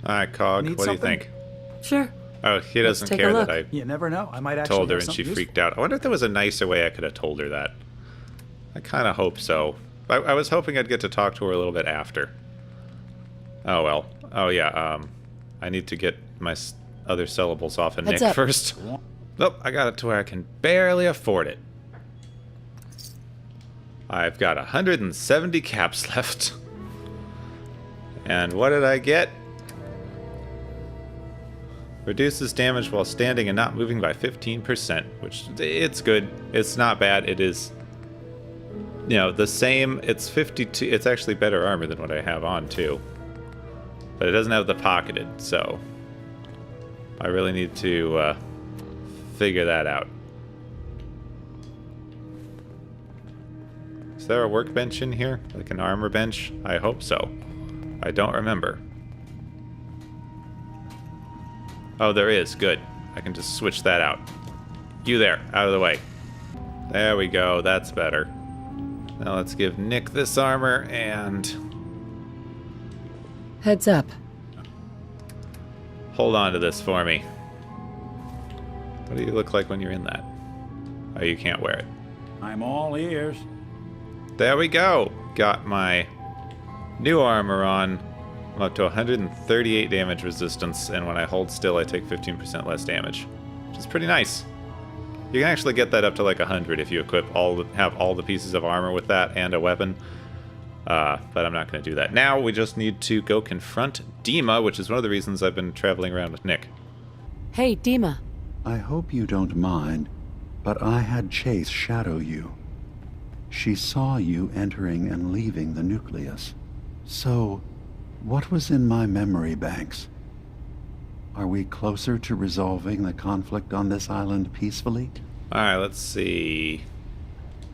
Alright, Cog, Need what do you something? think? Sure. Oh, he Let's doesn't take a care look. that I You never know. I might actually told her have and she something freaked out. I wonder if there was a nicer way I could have told her that. I kind of hope so. I was hoping I'd get to talk to her a little bit after. Oh well. Oh yeah, I need to get my other syllables off of Heads Nick up. first. Nope, I got it to where I can barely afford it. I've got 170 caps left. And what did I get? Reduces damage while standing and not moving by 15%, which it's good. It's not bad. It is, you know, the same. It's 52. It's actually better armor than what I have on too. But it doesn't have the pocketed, so I really need to figure that out. Is there a workbench in here? Like an armor bench? I hope so. I don't remember. Oh, there is. Good. I can just switch that out. You there. Out of the way. There we go. That's better. Now let's give Nick this armor and... Heads up. Hold on to this for me. What do you look like when you're in that? Oh, you can't wear it. I'm all ears. There we go. Got my new armor on. I'm up to 138 damage resistance, and when I hold still, I take 15% less damage, which is pretty nice. You can actually get that up to like 100 if you equip have all the pieces of armor with that and a weapon. But I'm not going to do that. Now we just need to go confront Dima, which is one of the reasons I've been traveling around with Nick. Hey, Dima. I hope you don't mind, but I had Chase shadow you. She saw you entering and leaving the nucleus. So, what was in my memory banks? Are we closer to resolving the conflict on this island peacefully? Alright, let's see.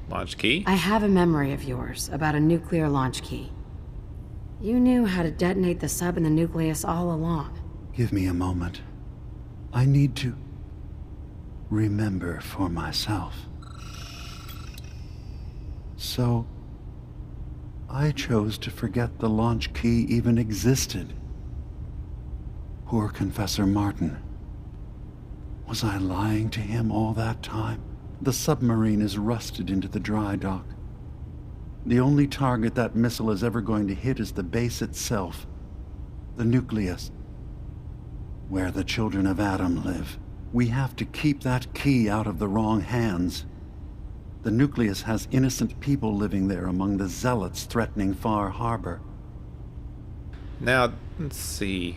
Launch key? I have a memory of yours about a nuclear launch key. You knew how to detonate the sub in the nucleus all along. Give me a moment. I need to remember for myself. So, I chose to forget the launch key even existed. Poor Confessor Martin. Was I lying to him all that time? The submarine is rusted into the dry dock. The only target that missile is ever going to hit is the base itself. The nucleus. Where the children of Adam live. We have to keep that key out of the wrong hands. The nucleus has innocent people living there among the zealots threatening Far Harbor. Now, let's see.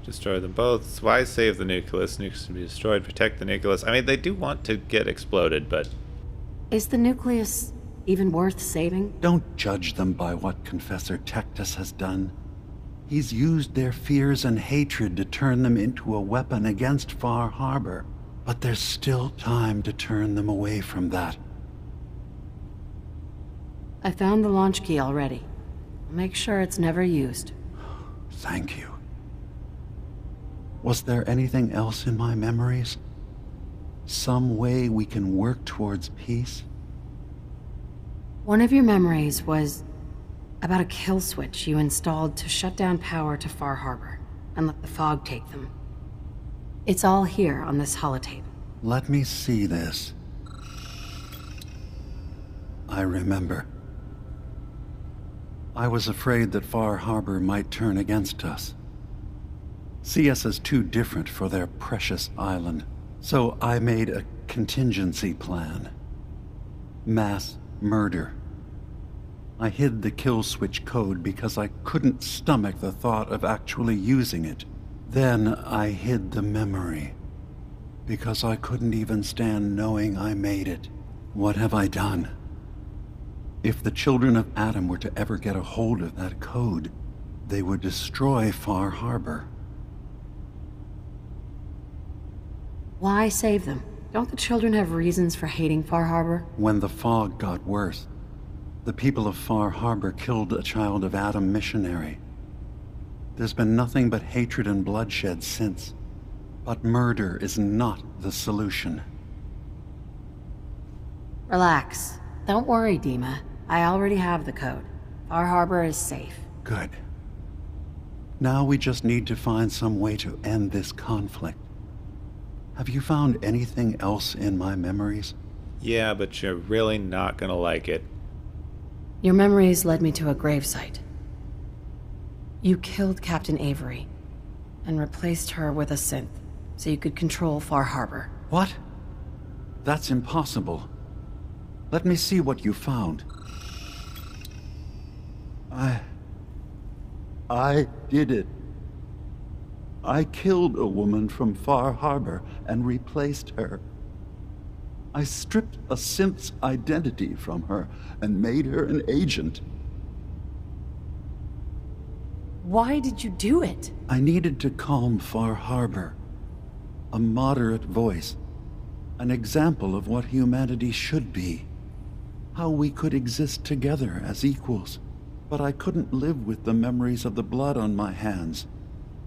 Destroy them both. Why save the nucleus? Nucleus to be destroyed. Protect the nucleus. I mean, they do want to get exploded, but... Is the nucleus even worth saving? Don't judge them by what Confessor Tectus has done. He's used their fears and hatred to turn them into a weapon against Far Harbor. But there's still time to turn them away from that. I found the launch key already. I'll make sure it's never used. Thank you. Was there anything else in my memories? Some way we can work towards peace? One of your memories was about a kill switch you installed to shut down power to Far Harbor and let the fog take them. It's all here on this holotape. Let me see this. I remember. I was afraid that Far Harbor might turn against us. See us as too different for their precious island. So I made a contingency plan. Mass murder. I hid the kill switch code because I couldn't stomach the thought of actually using it. Then I hid the memory because I couldn't even stand knowing I made it. What have I done? If the children of Adam were to ever get a hold of that code, they would destroy Far Harbor. Why save them? Don't the children have reasons for hating Far Harbor? When the fog got worse, the people of Far Harbor killed a child of Adam missionary. There's been nothing but hatred and bloodshed since. But murder is not the solution. Relax. Don't worry, Dima. I already have the code. Far Harbor is safe. Good. Now we just need to find some way to end this conflict. Have you found anything else in my memories? Yeah, but you're really not gonna like it. Your memories led me to a gravesite. You killed Captain Avery and replaced her with a synth so you could control Far Harbor. What? That's impossible. Let me see what you found. I did it. I killed a woman from Far Harbor and replaced her. I stripped a synth's identity from her and made her an agent. Why did you do it? I needed to calm Far Harbor. A moderate voice. An example of what humanity should be. How we could exist together as equals. But I couldn't live with the memories of the blood on my hands.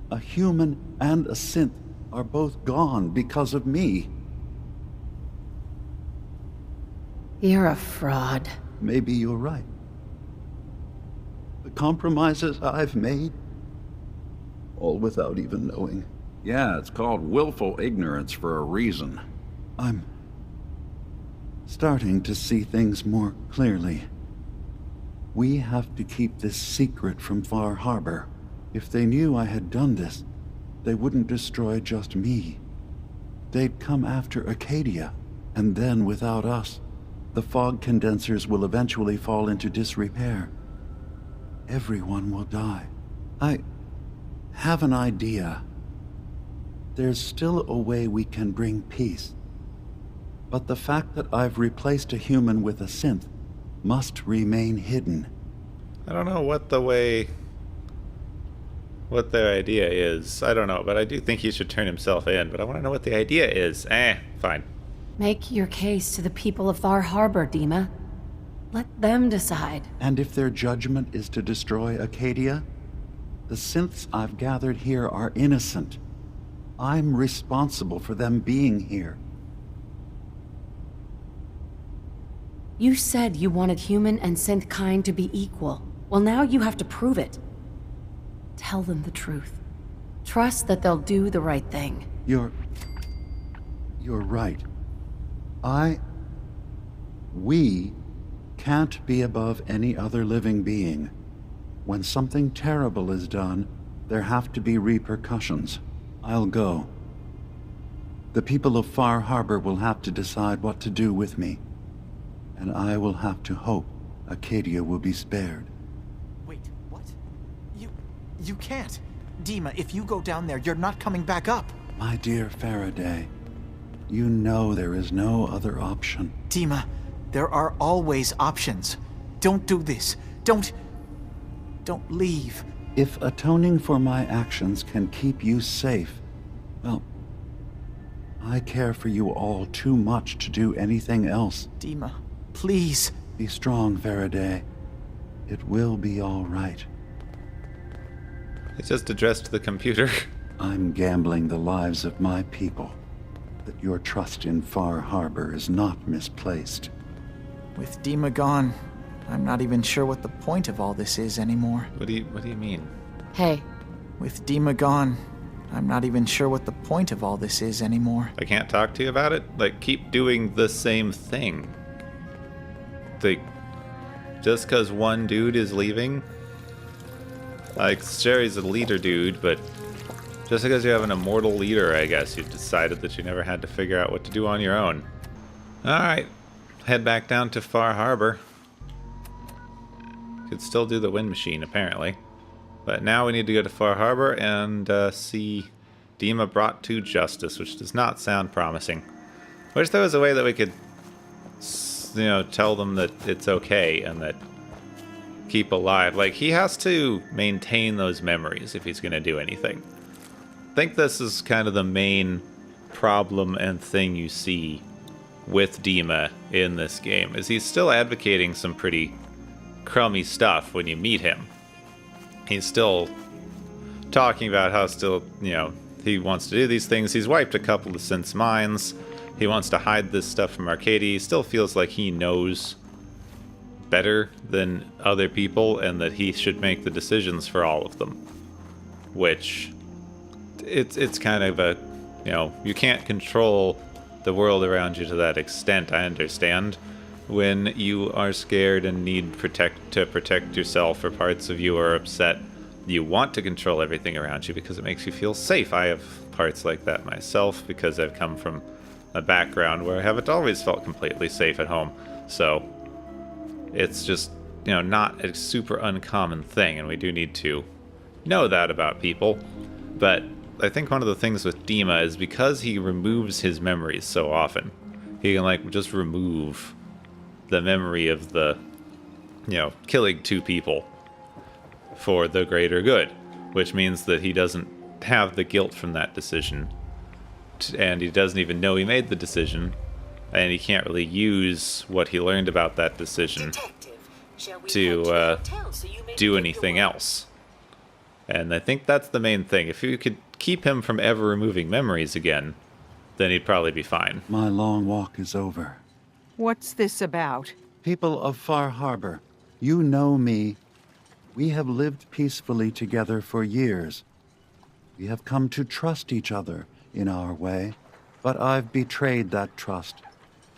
A human and a synth are both gone because of me. You're a fraud. Maybe you're right. The compromises I've made, all without even knowing. Yeah, it's called willful ignorance for a reason. I'm starting to see things more clearly. We have to keep this secret from Far Harbor. If they knew I had done this, they wouldn't destroy just me. They'd come after Acadia, and then without us, the fog condensers will eventually fall into disrepair. everyone will die. I have an idea. There's still a way we can bring peace. But the fact that I've replaced a human with a synth must remain hidden. I don't know what their idea is. I don't know, but I do think he should turn himself in, but I want to know what the idea is. Fine. Make your case to the people of Far Harbor, Dima. Let them decide. And if their judgment is to destroy Acadia, the synths I've gathered here are innocent. I'm responsible for them being here. You said you wanted human and synth kind to be equal. Well, now you have to prove it. Tell them the truth. Trust that they'll do the right thing. You're right. We can't be above any other living being. When something terrible is done, there have to be repercussions. I'll go. The people of Far Harbor will have to decide what to do with me. And I will have to hope Acadia will be spared. Wait, what? You can't. Dima, if you go down there, you're not coming back up. My dear Faraday, you know there is no other option. Dima, there are always options. Don't do this. Don't leave. If atoning for my actions can keep you safe, well, I care for you all too much to do anything else. Dima, please. Be strong, Faraday. It will be all right. It's just addressed to the computer. I'm gambling the lives of my people. That your trust in Far Harbor is not misplaced. With Dima gone, I'm not even sure what the point of all this is anymore. What do you mean? Hey. With Dima gone, I'm not even sure what the point of all this is anymore. I can't talk to you about it? Like, keep doing the same thing. Like, just because one dude is leaving? Like, Sherry's a leader dude, but just because you have an immortal leader, I guess, you've decided that you never had to figure out what to do on your own. Alright, head back down to Far Harbor. Could still do the wind machine, apparently. But now we need to go to Far Harbor and see Dima brought to justice, which does not sound promising. Wish there was a way that we could, you know, tell them that it's okay and that keep alive. Like, he has to maintain those memories if he's going to do anything. I think this is kind of the main problem and thing you see with Dima in this game, is he's still advocating some pretty crummy stuff when you meet him. He's still talking about how still, you know, he wants to do these things. He's wiped a couple of synths' minds. He wants to hide this stuff from Arcadia. He still feels like he knows better than other people and that he should make the decisions for all of them. Which, it's kind of a, you know, you can't control the world around you to that extent, I understand. When you are scared and need to protect yourself, or parts of you are upset, you want to control everything around you because it makes you feel safe. I have parts like that myself because I've come from a background where I haven't always felt completely safe at home. So it's just, you know, not a super uncommon thing, and we do need to know that about people. But I think one of the things with Dima is because he removes his memories so often, he can, like, just remove the memory of the, you know, killing two people for the greater good, which means that he doesn't have the guilt from that decision, and he doesn't even know he made the decision, and he can't really use what he learned about that decision to do anything else. And I think that's the main thing. If you could keep him from ever removing memories again, then he'd probably be fine. My long walk is over. What's this about? People of Far Harbor, you know me. We have lived peacefully together for years. We have come to trust each other in our way, but I've betrayed that trust,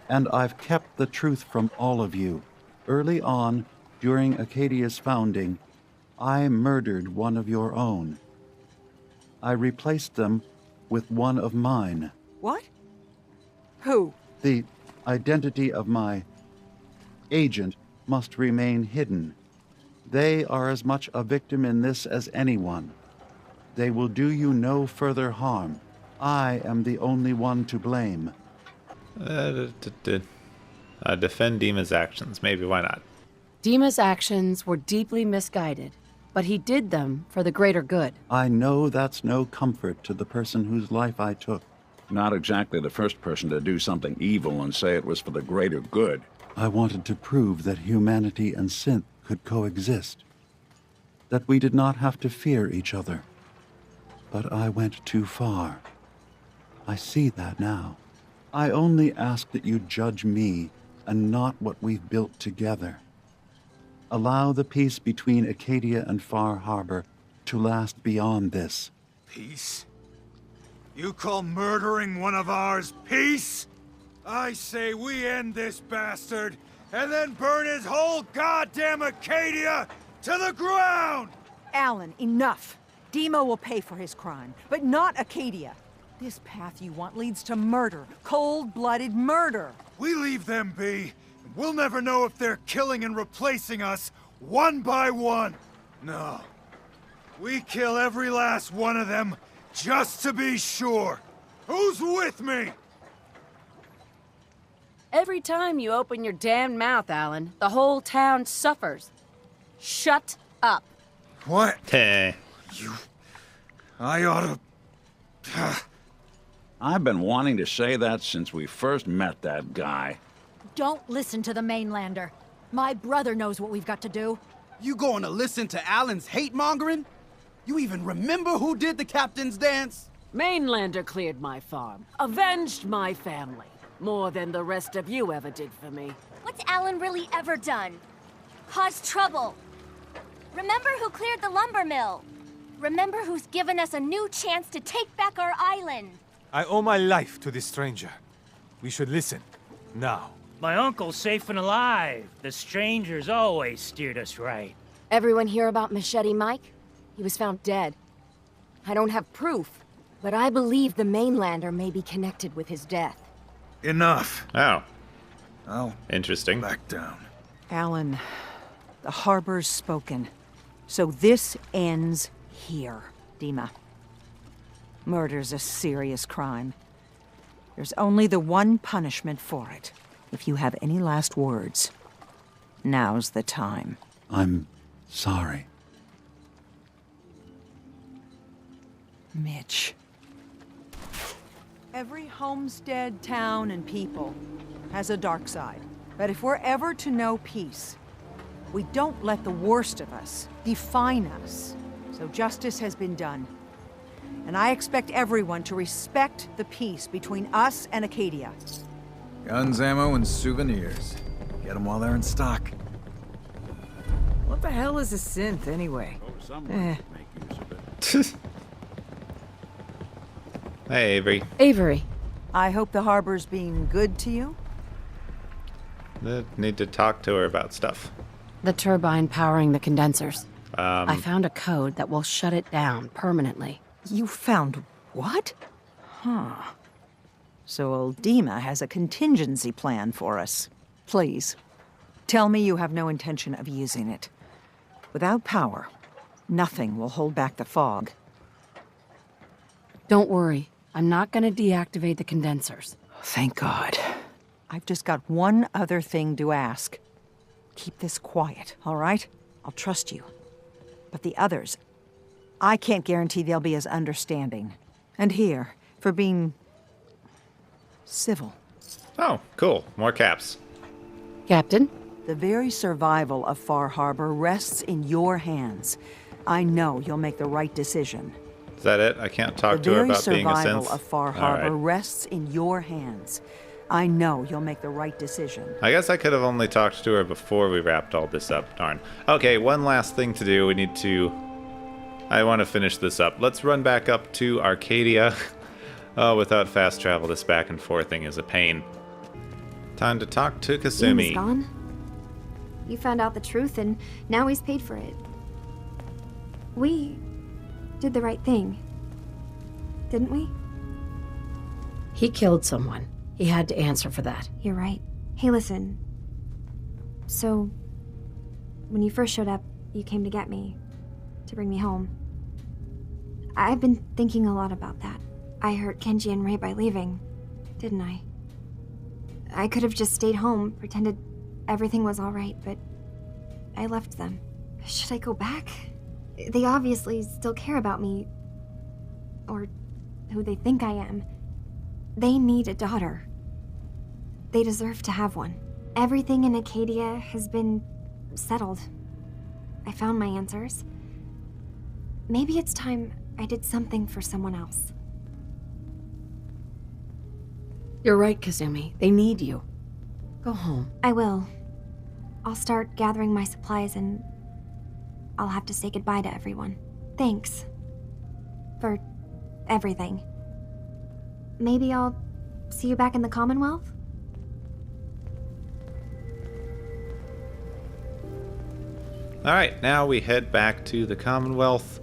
and I've kept the truth from all of you. Early on, during Acadia's founding, I murdered one of your own. I replaced them with one of mine. What? Who? The identity of my agent must remain hidden. They are as much a victim in this as anyone. They will do you no further harm. I am the only one to blame. Defend Dima's actions. Maybe, why not? Dima's actions were deeply misguided, but he did them for the greater good. I know that's no comfort to the person whose life I took. Not exactly the first person to do something evil and say it was for the greater good. I wanted to prove that humanity and synth could coexist. That we did not have to fear each other. But I went too far. I see that now. I only ask that you judge me and not what we've built together. Allow the peace between Acadia and Far Harbor to last beyond this. Peace? You call murdering one of ours peace? I say we end this bastard, and then burn his whole goddamn Acadia to the ground! Alan, enough. Dima will pay for his crime, but not Acadia. This path you want leads to murder. Cold-blooded murder. We leave them be, and we'll never know if they're killing and replacing us one by one. No. We kill every last one of them just to be sure. Who's with me? Every time you open your damn mouth, Alan, the whole town suffers. Shut up. What? Heh. I oughta... I've been wanting to say that since we first met that guy. Don't listen to the mainlander. My brother knows what we've got to do. You going to listen to Alan's hate-mongering? You even remember who did the captain's dance? Mainlander cleared my farm, avenged my family, more than the rest of you ever did for me. What's Alan really ever done? Caused trouble. Remember who cleared the lumber mill. Remember who's given us a new chance to take back our island. I owe my life to this stranger. We should listen. Now. My uncle's safe and alive. The stranger's always steered us right. Everyone hear about Machete Mike? He was found dead. I don't have proof, but I believe the mainlander may be connected with his death. Enough. Oh. Oh. Interesting. Back down. Alan, the harbor's spoken. So this ends here, Dima. Murder's a serious crime. There's only the one punishment for it. If you have any last words, now's the time. I'm sorry. Mitch. Every homestead, town, and people has a dark side. But if we're ever to know peace, we don't let the worst of us define us. So justice has been done. And I expect everyone to respect the peace between us and Acadia. Guns, ammo, and souvenirs. Get them while they're in stock. What the hell is a synth, anyway? Hey, Avery. Avery. I hope the harbor's being good to you. Need to talk to her about stuff. The turbine powering the condensers. I found a code that will shut it down permanently. You found what? Huh. So old Dima has a contingency plan for us. Please, tell me you have no intention of using it. Without power, nothing will hold back the fog. Don't worry. I'm not going to deactivate the condensers. Thank God. I've just got one other thing to ask. Keep this quiet, all right? I'll trust you. But the others, I can't guarantee they'll be as understanding. And here, for being civil. Oh, cool. More caps. Captain? The very survival of Far Harbor rests in your hands. I know you'll make the right decision. Is that it? I can't talk to her about being a synth? The very survival of Far Harbor rests in your hands. I know you'll make the right decision. I guess I could have only talked to her before we wrapped all this up. Darn. Okay, one last thing to do. We need to... I want to finish this up. Let's run back up to Arcadia. Oh, without fast travel, this back and forth thing is a pain. Time to talk to Kasumi. Dima's gone. You found out the truth, and now he's paid for it. We did the right thing, didn't we? He killed someone. He had to answer for that. You're right. Hey, listen. So, when you first showed up, you came to get me, to bring me home. I've been thinking a lot about that. I hurt Kenji and Ray by leaving, didn't I? I could have just stayed home, pretended everything was alright, but I left them. Should I go back? They obviously still care about me. Or who they think I am. They need a daughter. They deserve to have one. Everything in Acadia has been settled. I found my answers. Maybe it's time I did something for someone else. You're right, Kazumi. They need you. Go home. I will. I'll start gathering my supplies and I'll have to say goodbye to everyone. Thanks. For everything. Maybe I'll see you back in the Commonwealth? Alright, now we head back to the Commonwealth.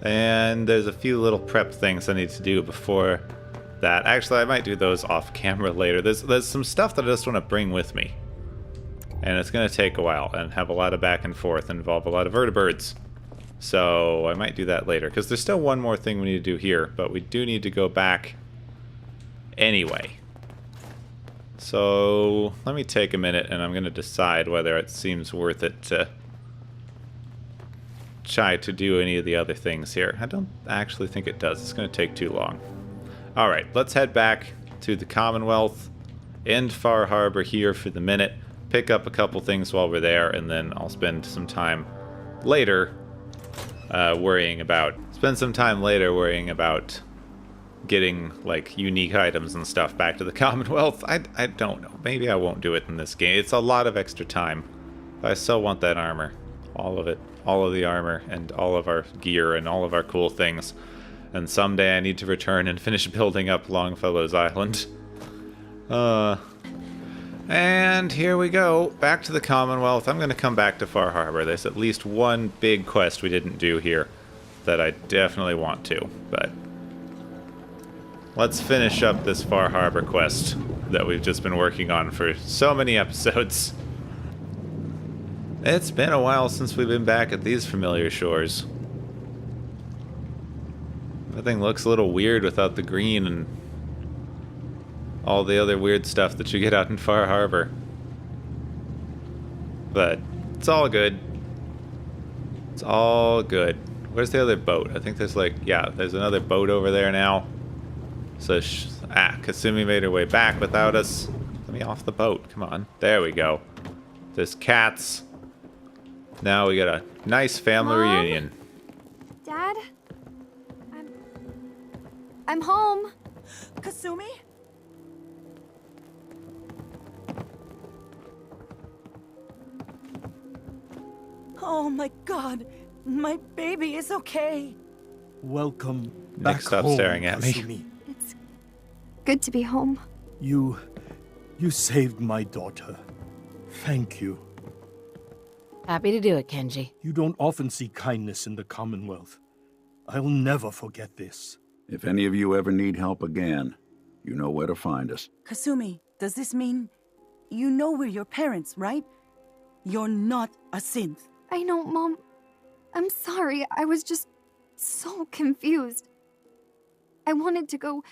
And there's a few little prep things I need to do before that. Actually, I might do those off camera later. There's some stuff that I just want to bring with me. And it's going to take a while and have a lot of back and forth, involve a lot of vertibirds. So I might do that later, because there's still one more thing we need to do here, but we do need to go back anyway. So let me take a minute and I'm going to decide whether it seems worth it to try to do any of the other things here. I don't actually think it does. It's going to take too long. Alright, let's head back to the Commonwealth, end Far Harbor here for the minute, pick up a couple things while we're there, and then I'll spend some time later worrying about getting like unique items and stuff back to the Commonwealth. I don't know. Maybe I won't do it in this game. It's a lot of extra time. But I still want that armor. All of it. All of the armor and all of our gear and all of our cool things. And someday I need to return and finish building up Longfellow's Island. And here we go. Back to the Commonwealth. I'm going to come back to Far Harbor. There's at least one big quest we didn't do here that I definitely want to. But let's finish up this Far Harbor quest that we've just been working on for so many episodes. It's been a while since we've been back at these familiar shores. Everything looks a little weird without the green and all the other weird stuff that you get out in Far Harbor. But it's all good. It's all good. Where's the other boat? I think there's like, yeah, there's another boat over there now. So, Kasumi made her way back without us. Let me off the boat. Come on. There we go. There's cats. Now we got a nice family reunion. Dad? I'm home. Kasumi? Oh my god. My baby is okay. Welcome back Nick, stop home, staring at me. Kasumi. It's good to be home. You saved my daughter. Thank you. Happy to do it, Kenji. You don't often see kindness in the Commonwealth. I'll never forget this. If any of you ever need help again, you know where to find us. Kasumi, does this mean you know we're your parents, right? You're not a synth. I know, Mom. I'm sorry. I was just so confused. I wanted to go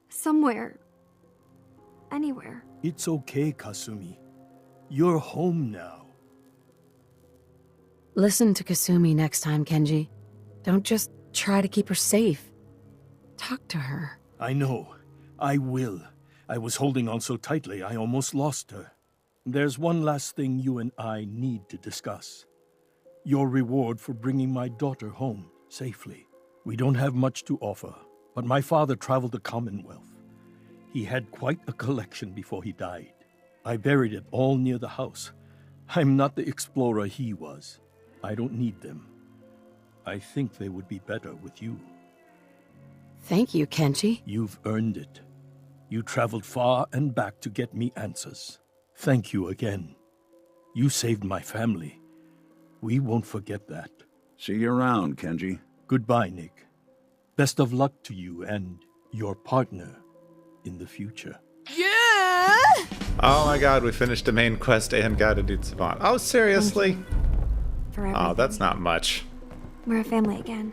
somewhere. Anywhere. It's okay, Kasumi. You're home now. Listen to Kasumi next time, Kenji. Don't just try to keep her safe. Talk to her. I know. I will. I was holding on so tightly I almost lost her. There's one last thing you and I need to discuss. Your reward for bringing my daughter home safely. We don't have much to offer, but my father traveled the Commonwealth. He had quite a collection before he died. I buried it all near the house. I'm not the explorer he was. I don't need them. I think they would be better with you. Thank you, Kenji. You've earned it. You traveled far and back to get me answers. Thank you again. You saved my family. We won't forget that. See you around, Kenji. Goodbye, Nick. Best of luck to you and your partner in the future. Oh my god, we finished the main quest and got a dude savant. Oh, seriously? for everything. Oh, that's not much. We're a family again.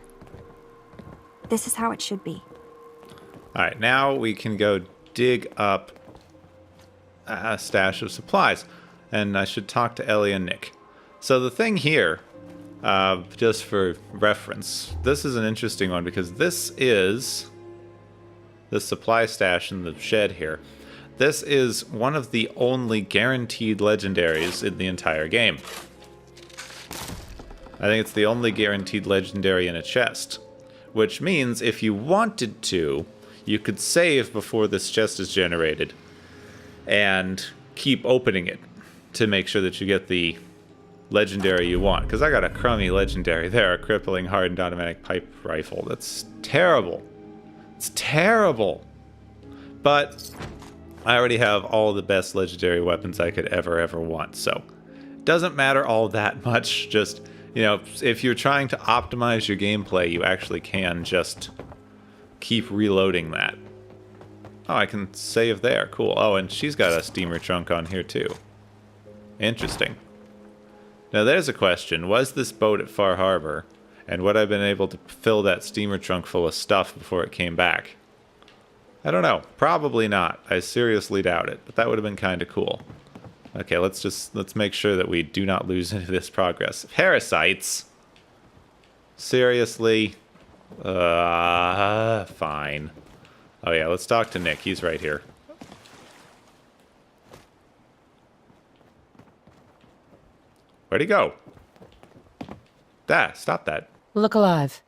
This is how it should be. Alright, now we can go dig up a stash of supplies. And I should talk to Ellie and Nick. So the thing here, just for reference, this is an interesting one because this is the supply stash in the shed here. This is one of the only guaranteed legendaries in the entire game. I think it's the only guaranteed legendary in a chest. Which means if you wanted to, you could save before this chest is generated and keep opening it to make sure that you get the legendary you want. Because I got a crummy legendary there, a crippling hardened automatic pipe rifle. That's terrible. It's terrible. But I already have all the best legendary weapons I could ever want. So it doesn't matter all that much. Just, you know, if you're trying to optimize your gameplay, you actually can just keep reloading that. Oh, I can save there. Cool. Oh, and she's got a steamer trunk on here too. Interesting. Now there's a question. Was this boat at Far Harbor? And would I have been able to fill that steamer trunk full of stuff before it came back? I don't know. Probably not. I seriously doubt it. But that would have been kind of cool. Okay, let's make sure that we do not lose any of this progress. Parasites? Seriously? Fine. Oh yeah, let's talk to Nick. He's right here. Where'd he go? Stop that. Look alive.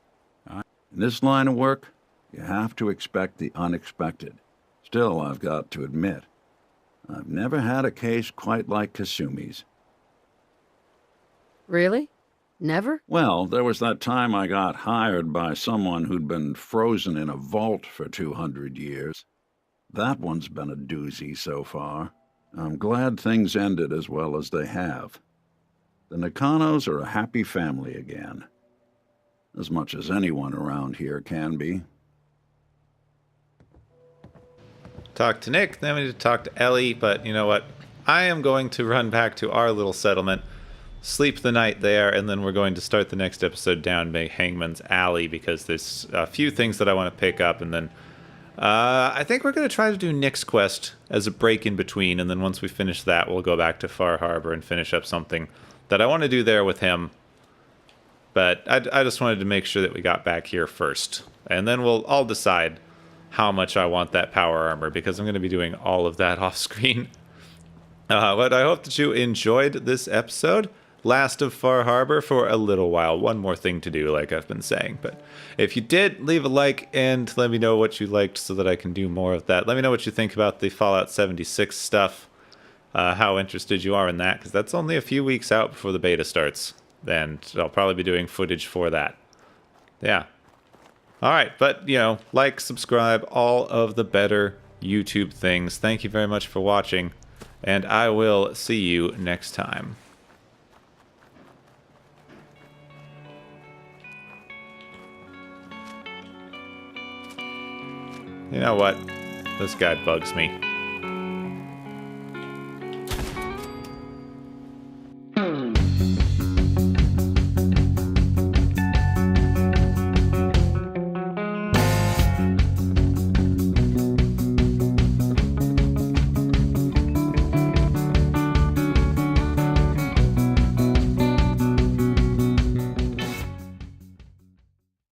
In this line of work, you have to expect the unexpected. Still, I've got to admit, I've never had a case quite like Kasumi's. Really? Never? Well, there was that time I got hired by someone who'd been frozen in a vault for 200 years. That one's been a doozy so far. I'm glad things ended as well as they have. The Nakanos are a happy family again. As much as anyone around here can be. Talk to Nick, then we need to talk to Ellie, but you know what? I am going to run back to our little settlement, sleep the night there, and then we're going to start the next episode down by Hangman's Alley because there's a few things that I want to pick up, and then I think we're going to try to do Nick's quest as a break in between, and then once we finish that, we'll go back to Far Harbor and finish up something that I want to do there with him. But I just wanted to make sure that we got back here first, and then I'll decide how much I want that power armor, because I'm going to be doing all of that off screen. But I hope that you enjoyed this episode. Last of Far Harbor for a little while. One more thing to do, like I've been saying. But if you did, leave a like and let me know what you liked so that I can do more of that. Let me know what you think about the Fallout 76 stuff. How interested you are in that, because that's only a few weeks out before the beta starts. And I'll probably be doing footage for that. Yeah. Alright, but, you know, like, subscribe, all of the better YouTube things. Thank you very much for watching, and I will see you next time. You know what? This guy bugs me.